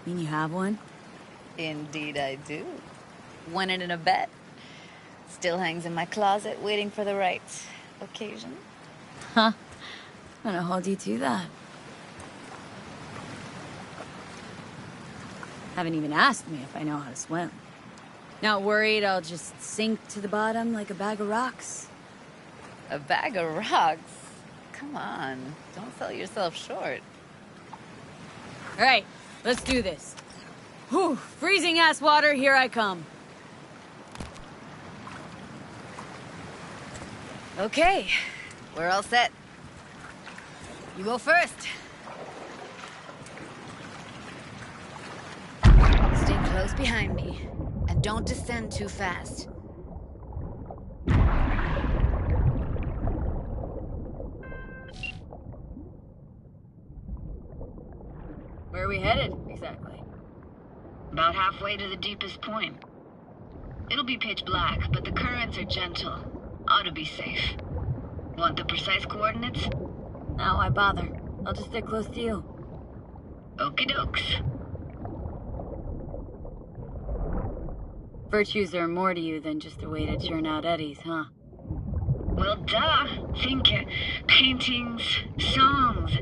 Mean you have one? Indeed I do. Won it in a bet. Still hangs in my closet waiting for the right occasion. Huh. I'm gonna hold you to that. Haven't even asked me if I know how to swim. Not worried I'll just sink to the bottom like a bag of rocks? A bag of rocks? Come on, don't sell yourself short. All right, let's do this. Whew, freezing ass water, here I come. Okay, we're all set. You go first. Stay close behind me, and don't descend too fast. Where are we headed, exactly? About halfway to the deepest point. It'll be pitch black, but the currents are gentle. Ought to be safe. Want the precise coordinates? No, why bother? I'll just stick close to you. Okie dokes. Virtues are more to you than just a way to churn out eddies, huh? Well, duh. Think paintings, songs.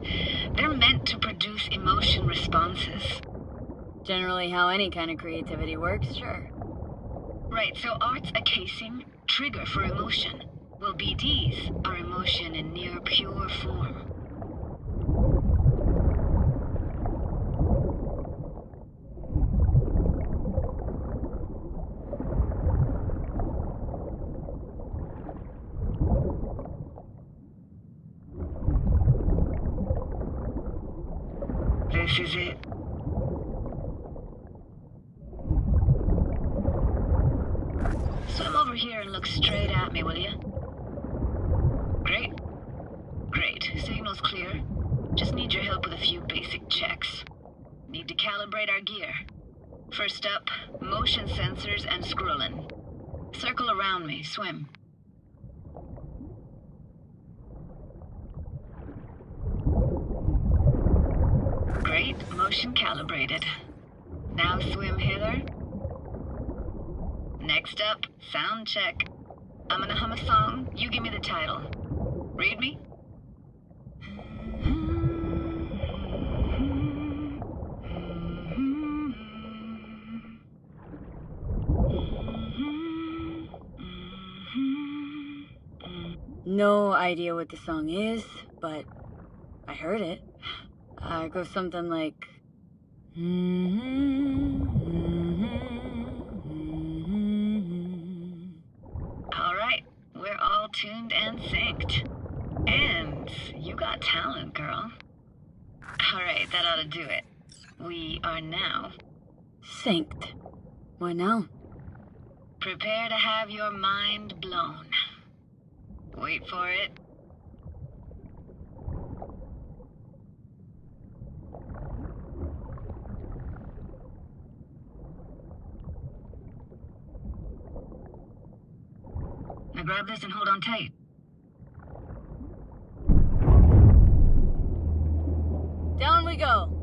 They're meant to produce emotion responses. Generally how any kind of creativity works, sure. Right, so art's a casing, trigger for emotion. Well, BDs are emotion in near pure form. This is it. Swim over here and look straight at me, will you? Great. Great. Signal's all's clear. Just need your help with a few basic checks. Need to calibrate our gear. First up, motion sensors and scrolling. Circle around me, swim. Great, motion calibrated. Now swim hither. Next up, sound check. I'm gonna hum a song, you give me the title. Read me? No idea what the song is, but I heard it. It goes something like... Alright, we're all tuned and synced. And you got talent, girl. Alright, that ought to do it. We are now... synced. What now? Prepare to have your mind blown. Wait for it. Now grab this and hold on tight. Down we go.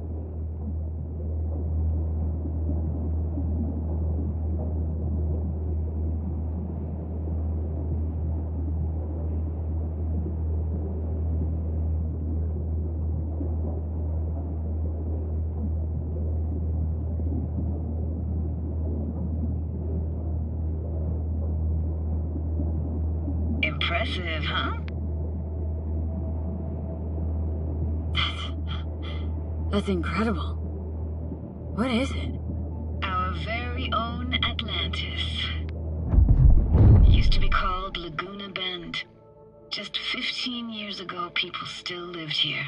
Impressive, huh? That's incredible. What is it? Our very own Atlantis. Used to be called Laguna Bend. Just 15 years ago, people still lived here.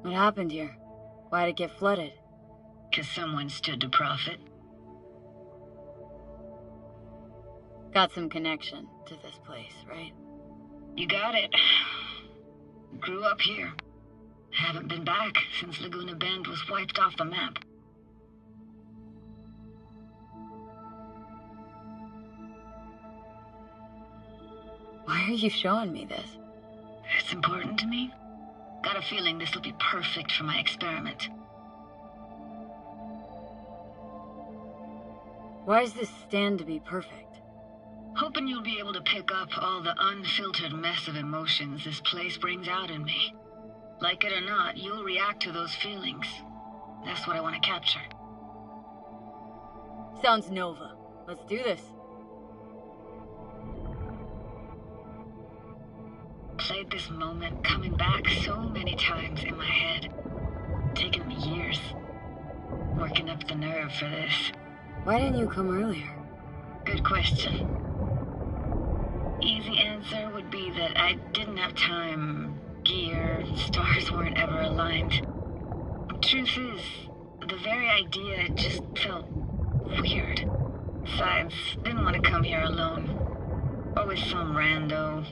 What happened here? Why'd it get flooded? 'Cause someone stood to profit. Got some connection to this place, right? You got it. Grew up here. Haven't been back since Laguna Bend was wiped off the map. Why are you showing me this? It's important to me. Got a feeling this will be perfect for my experiment. Why does this stand to be perfect? Hoping you'll be able to pick up all the unfiltered mess of emotions this place brings out in me. Like it or not, you'll react to those feelings. That's what I want to capture. Sounds Nova. Let's do this. Played this moment coming back so many times in my head. Taken me years. Working up the nerve for this. Why didn't you come earlier? Good question. Easy answer would be that I didn't have time. Gear, stars weren't ever aligned. Truth is, the very idea just felt weird. Besides, didn't want to come here alone. Or with some rando.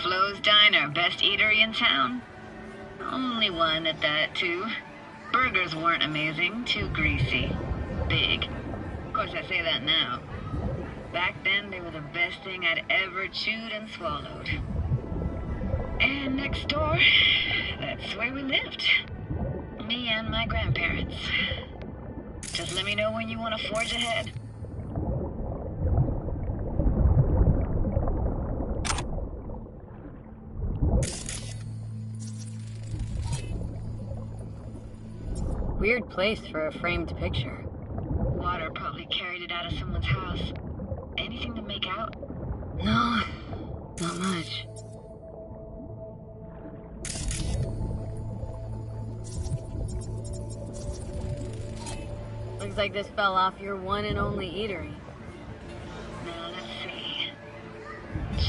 Flo's Diner, best eatery in town? Only one at that, too. Burgers weren't amazing, too greasy. Big. Of course, I say that now. Back then, they were the best thing I'd ever chewed and swallowed. And next door, that's where we lived. Me and my grandparents. Just let me know when you want to forge ahead. Weird place for a framed picture. Water probably carried it out of someone's house. Anything to make out? No, not much. Looks like this fell off your one and only eatery. Now let's see.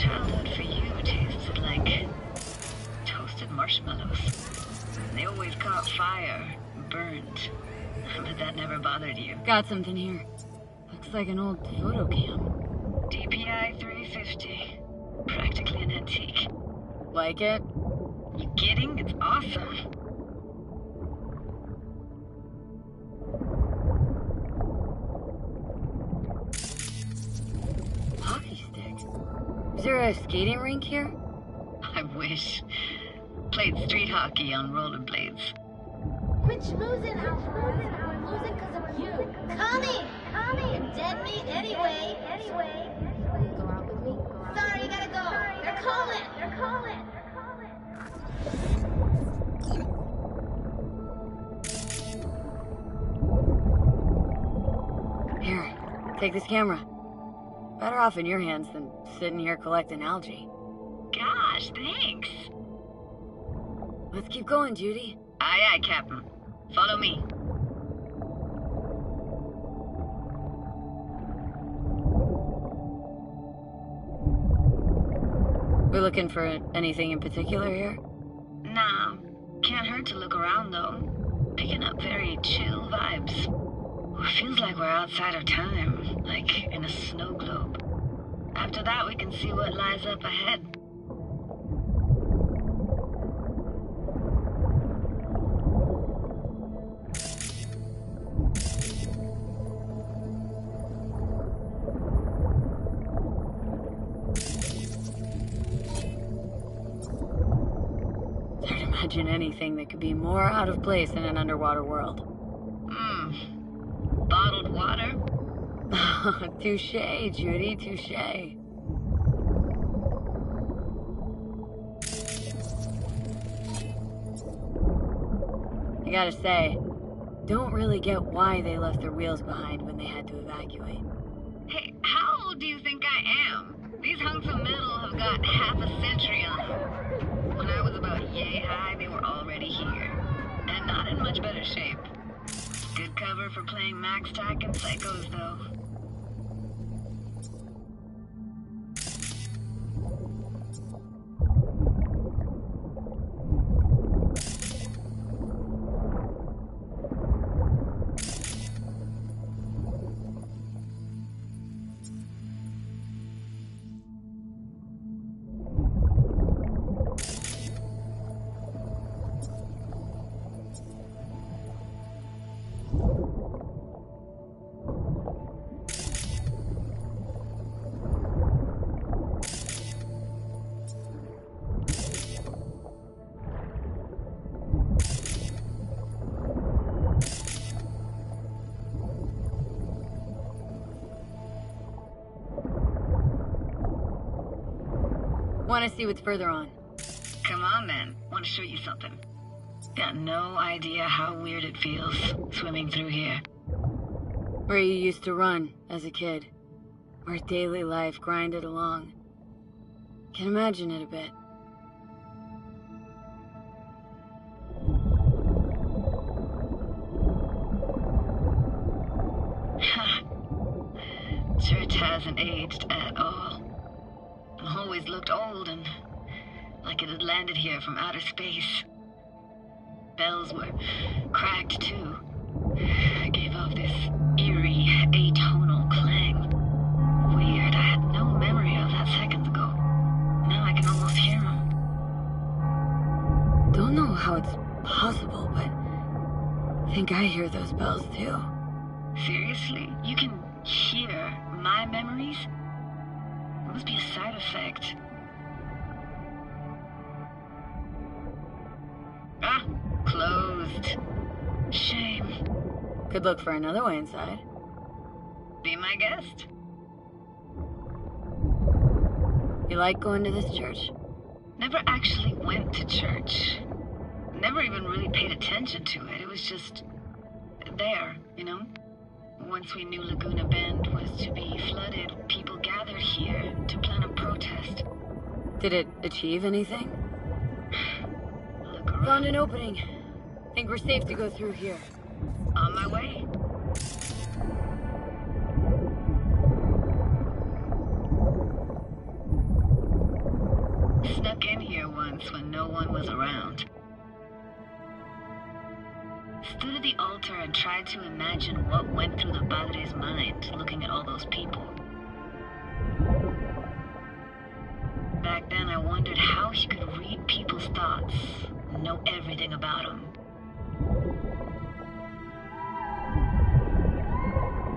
Childhood for you tasted like toasted marshmallows. They always caught fire, burned. But that never bothered you. Got something here. Looks like an old photo cam. DPI 350. Practically an antique. Like it? You kidding? It's awesome. Hockey sticks. Is there a skating rink here? I wish. Played street hockey on rollerblades. Quit schmoozing, Alfred. I'm losing because of you. Coming! You're dead meat anyway. Go out with me? Sorry, you gotta go. They're calling. Here, take this camera. Better off in your hands than sitting here collecting algae. Gosh, thanks. Let's keep going, Judy. Aye, aye, Captain. Follow me. We're looking for anything in particular here? Nah, can't hurt to look around though. Picking up very chill vibes. Feels like we're outside of time, like in a snow globe. After that, we can see what lies up ahead. Can't imagine anything that could be more out of place in an underwater world. Bottled water? Touche, Judy, touche. I gotta say, don't really get why they left their wheels behind when they had to evacuate. Hey, how old do you think I am? These hunks of metal have got half a century on them. When I was about yay high, they were already here. And not in much better shape. Good cover for playing Max Tack and Psychos, though. Want to see what's further on. Come on, then. Want to show you something. Got no idea how weird it feels, swimming through here. Where you used to run as a kid. Where daily life grinded along. Can imagine it a bit. Church hasn't aged at all. Always looked old and like it had landed here from outer space. Bells were cracked too. It gave off this eerie, atonal clang. Weird, I had no memory of that seconds ago. Now I can almost hear them. Don't know how it's possible, but I think I hear those bells too. Seriously? You can hear my memories? It must be a side effect. Ah, closed. Shame. Could look for another way inside. Be my guest. You like going to this church? Never actually went to church. Never even really paid attention to it. It was just there, you know? Once we knew Laguna Bend was to be flooded, people gathered here to plan a protest. Did it achieve anything? Look around. Found an opening. Think we're safe to go through here. On my way. when no one was around. Stood at the altar and tried to imagine what went through the padre's mind looking at all those people. Back then, I wondered how he could read people's thoughts and know everything about them.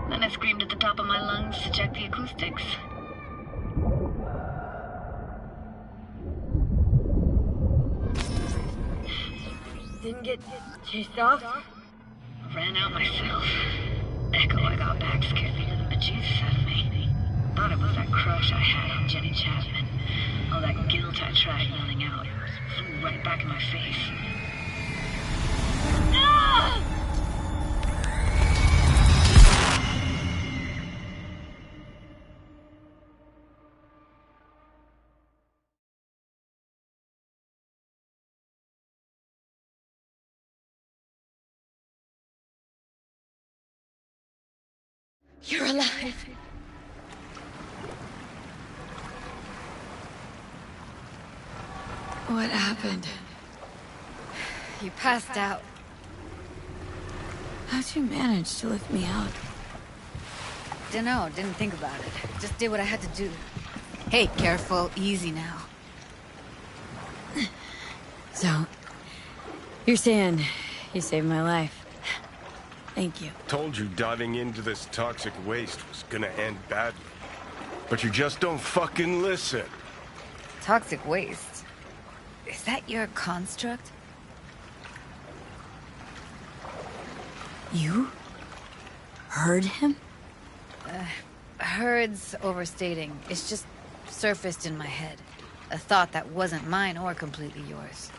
Then I screamed at the top of my lungs to check the acoustics. Didn't get chased off? Ran out myself. Echo I got back scared me to the bejesus out of me. Thought it was that crush I had on Jenny Chapman. All that guilt I tried yelling out. Flew right back in my face. No! You're alive. What happened? You passed out. How'd you manage to lift me out? Dunno, didn't think about it. Just did what I had to do. Hey, careful, easy now. So, you're saying you saved my life. Thank you. Told you diving into this toxic waste was gonna end badly. But you just don't fucking listen. Toxic waste? Is that your construct? You? Heard him? Heard's overstating. It's just surfaced in my head. A thought that wasn't mine or completely yours.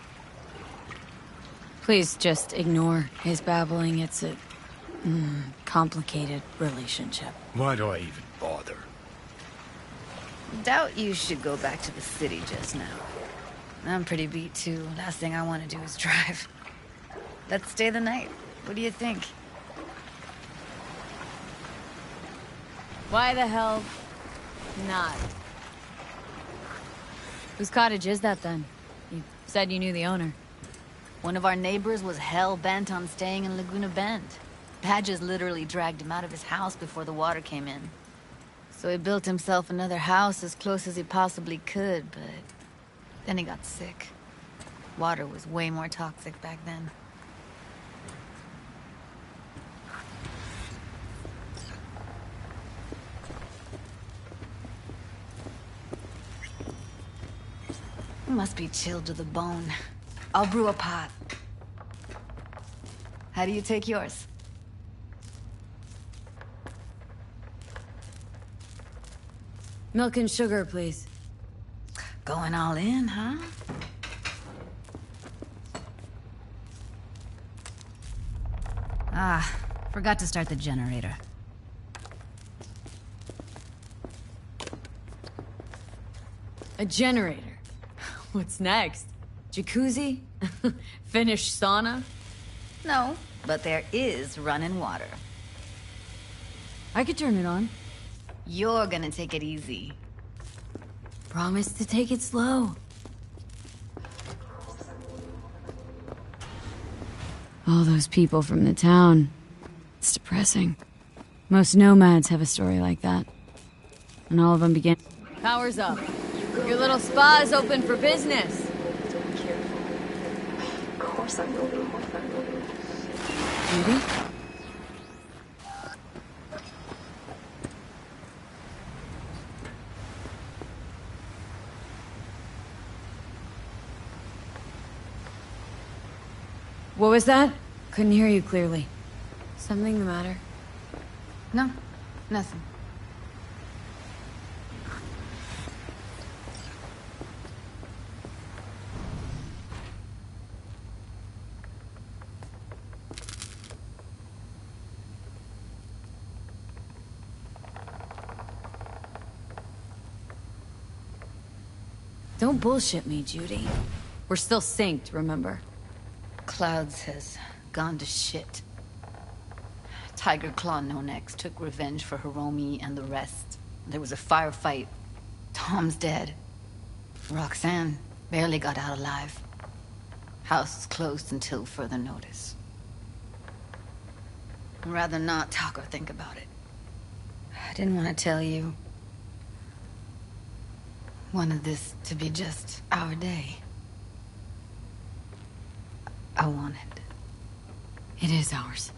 Please just ignore his babbling. It's a complicated relationship. Why do I even bother? Doubt you should go back to the city just now. I'm pretty beat too. Last thing I want to do is drive. Let's stay the night. What do you think? Why the hell not? Whose cottage is that then? You said you knew the owner. One of our neighbors was hell-bent on staying in Laguna Bend. Badges literally dragged him out of his house before the water came in. So he built himself another house as close as he possibly could, but then he got sick. Water was way more toxic back then. You must be chilled to the bone. I'll brew a pot. How do you take yours? Milk and sugar, please. Going all in, huh? Ah, forgot to start the generator. A generator? What's next? Jacuzzi? Finnish sauna? No, but there is running water. I could turn it on. You're gonna take it easy. Promise to take it slow. All those people from the town. It's depressing. Most nomads have a story like that. And all of them begin... Power's up. Your little spa is open for business. Of course I will be. Judy? What was that? Couldn't hear you clearly. Something the matter? No, nothing. Don't bullshit me, Judy. We're still synced, remember? Clouds has gone to shit. Tiger Claw No Next took revenge for Hiromi and the rest. There was a firefight. Tom's dead. Roxanne, Barely got out alive. House is closed until further notice. I'd rather not talk or think about it. I didn't want to tell you. Wanted this to be just our day. I wanted. It is ours.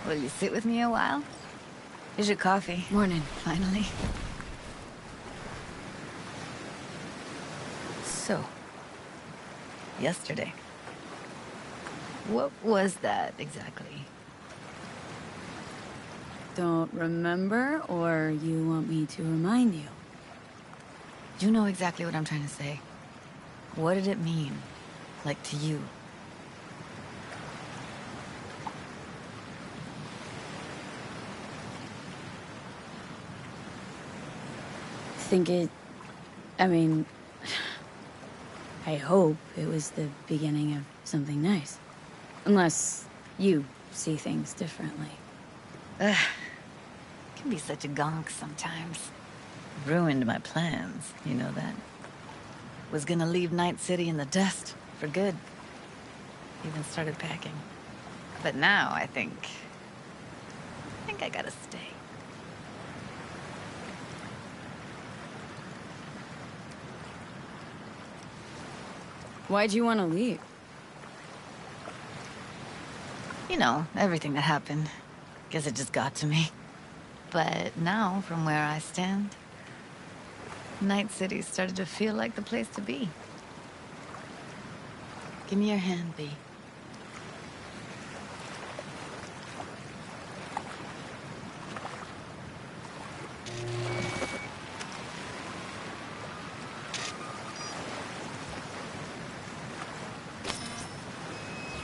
Will you sit with me a while? Here's your coffee. Morning. Finally. So, yesterday. What was that exactly? Don't remember, or you want me to remind you? You know exactly what I'm trying to say. What did it mean? Like, to you? I mean, I hope it was the beginning of something nice. Unless you see things differently. Ugh. Can be such a gonk sometimes. Ruined my plans, you know that? Was gonna leave Night City in the dust, for good. Even started packing. But now I think I gotta stay. Why'd you want to leave? You know, everything that happened. Guess it just got to me. But now, from where I stand, Night City started to feel like the place to be. Give me your hand, B.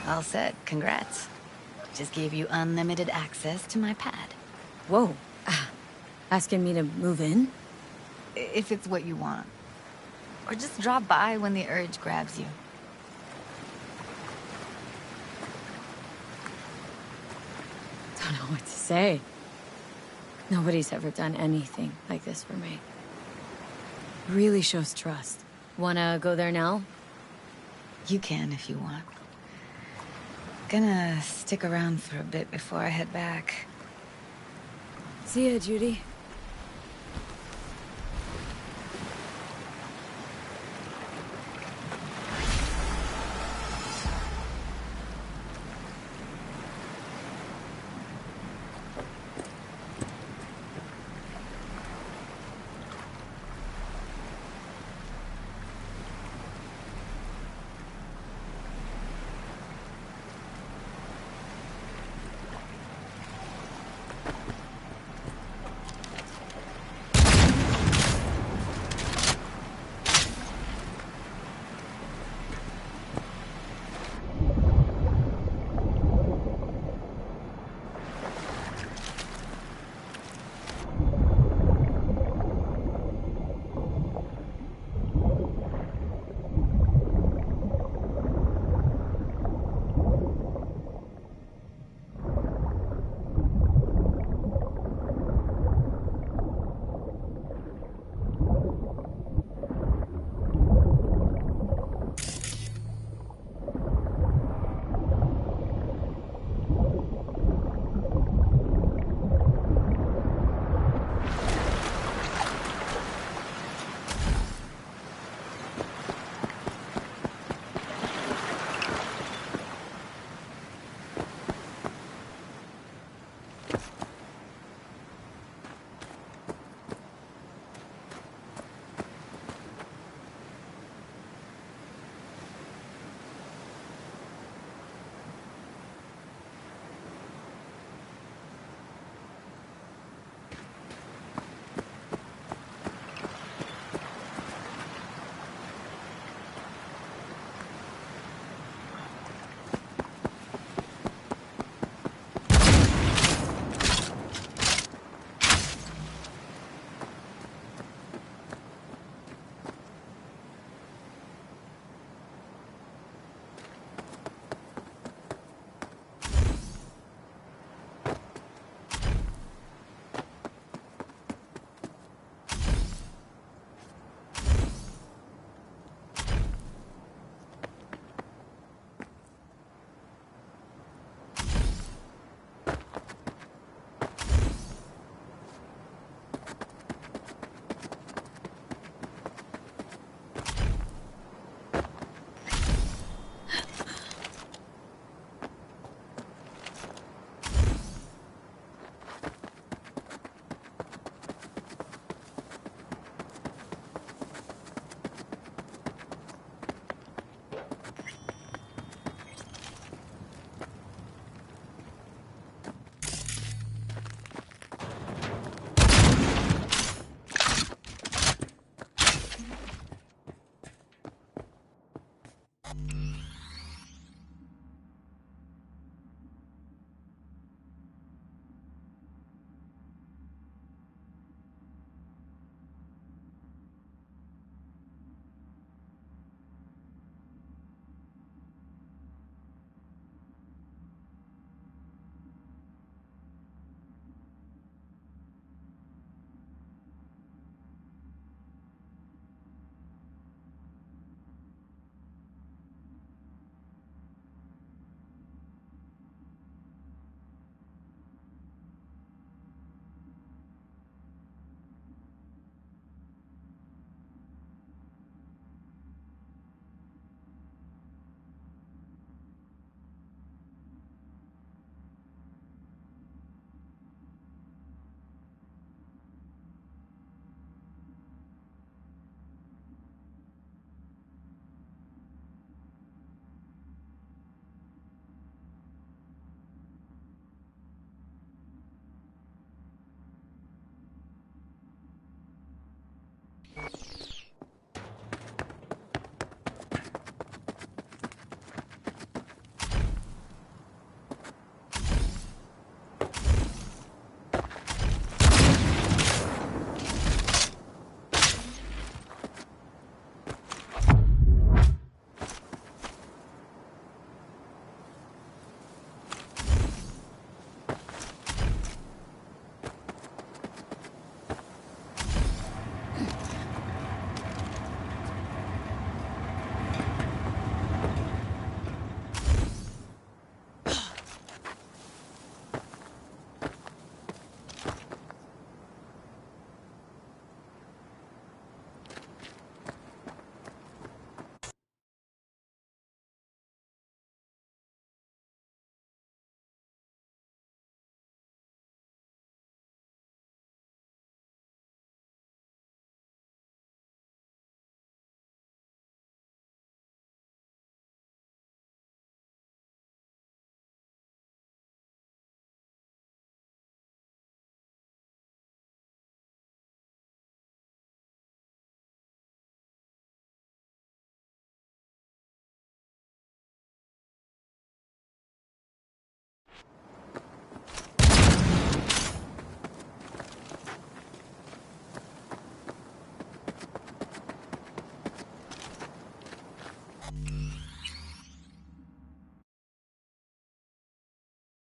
All set. Congrats. Just gave you unlimited access to my pad. Whoa. Asking me to move in? if it's what you want. Or just drop by when the urge grabs you. Don't know what to say. Nobody's ever done anything like this for me. Really shows trust. Wanna go there now? You can if you want. Gonna stick around for a bit before I head back. See ya, Judy.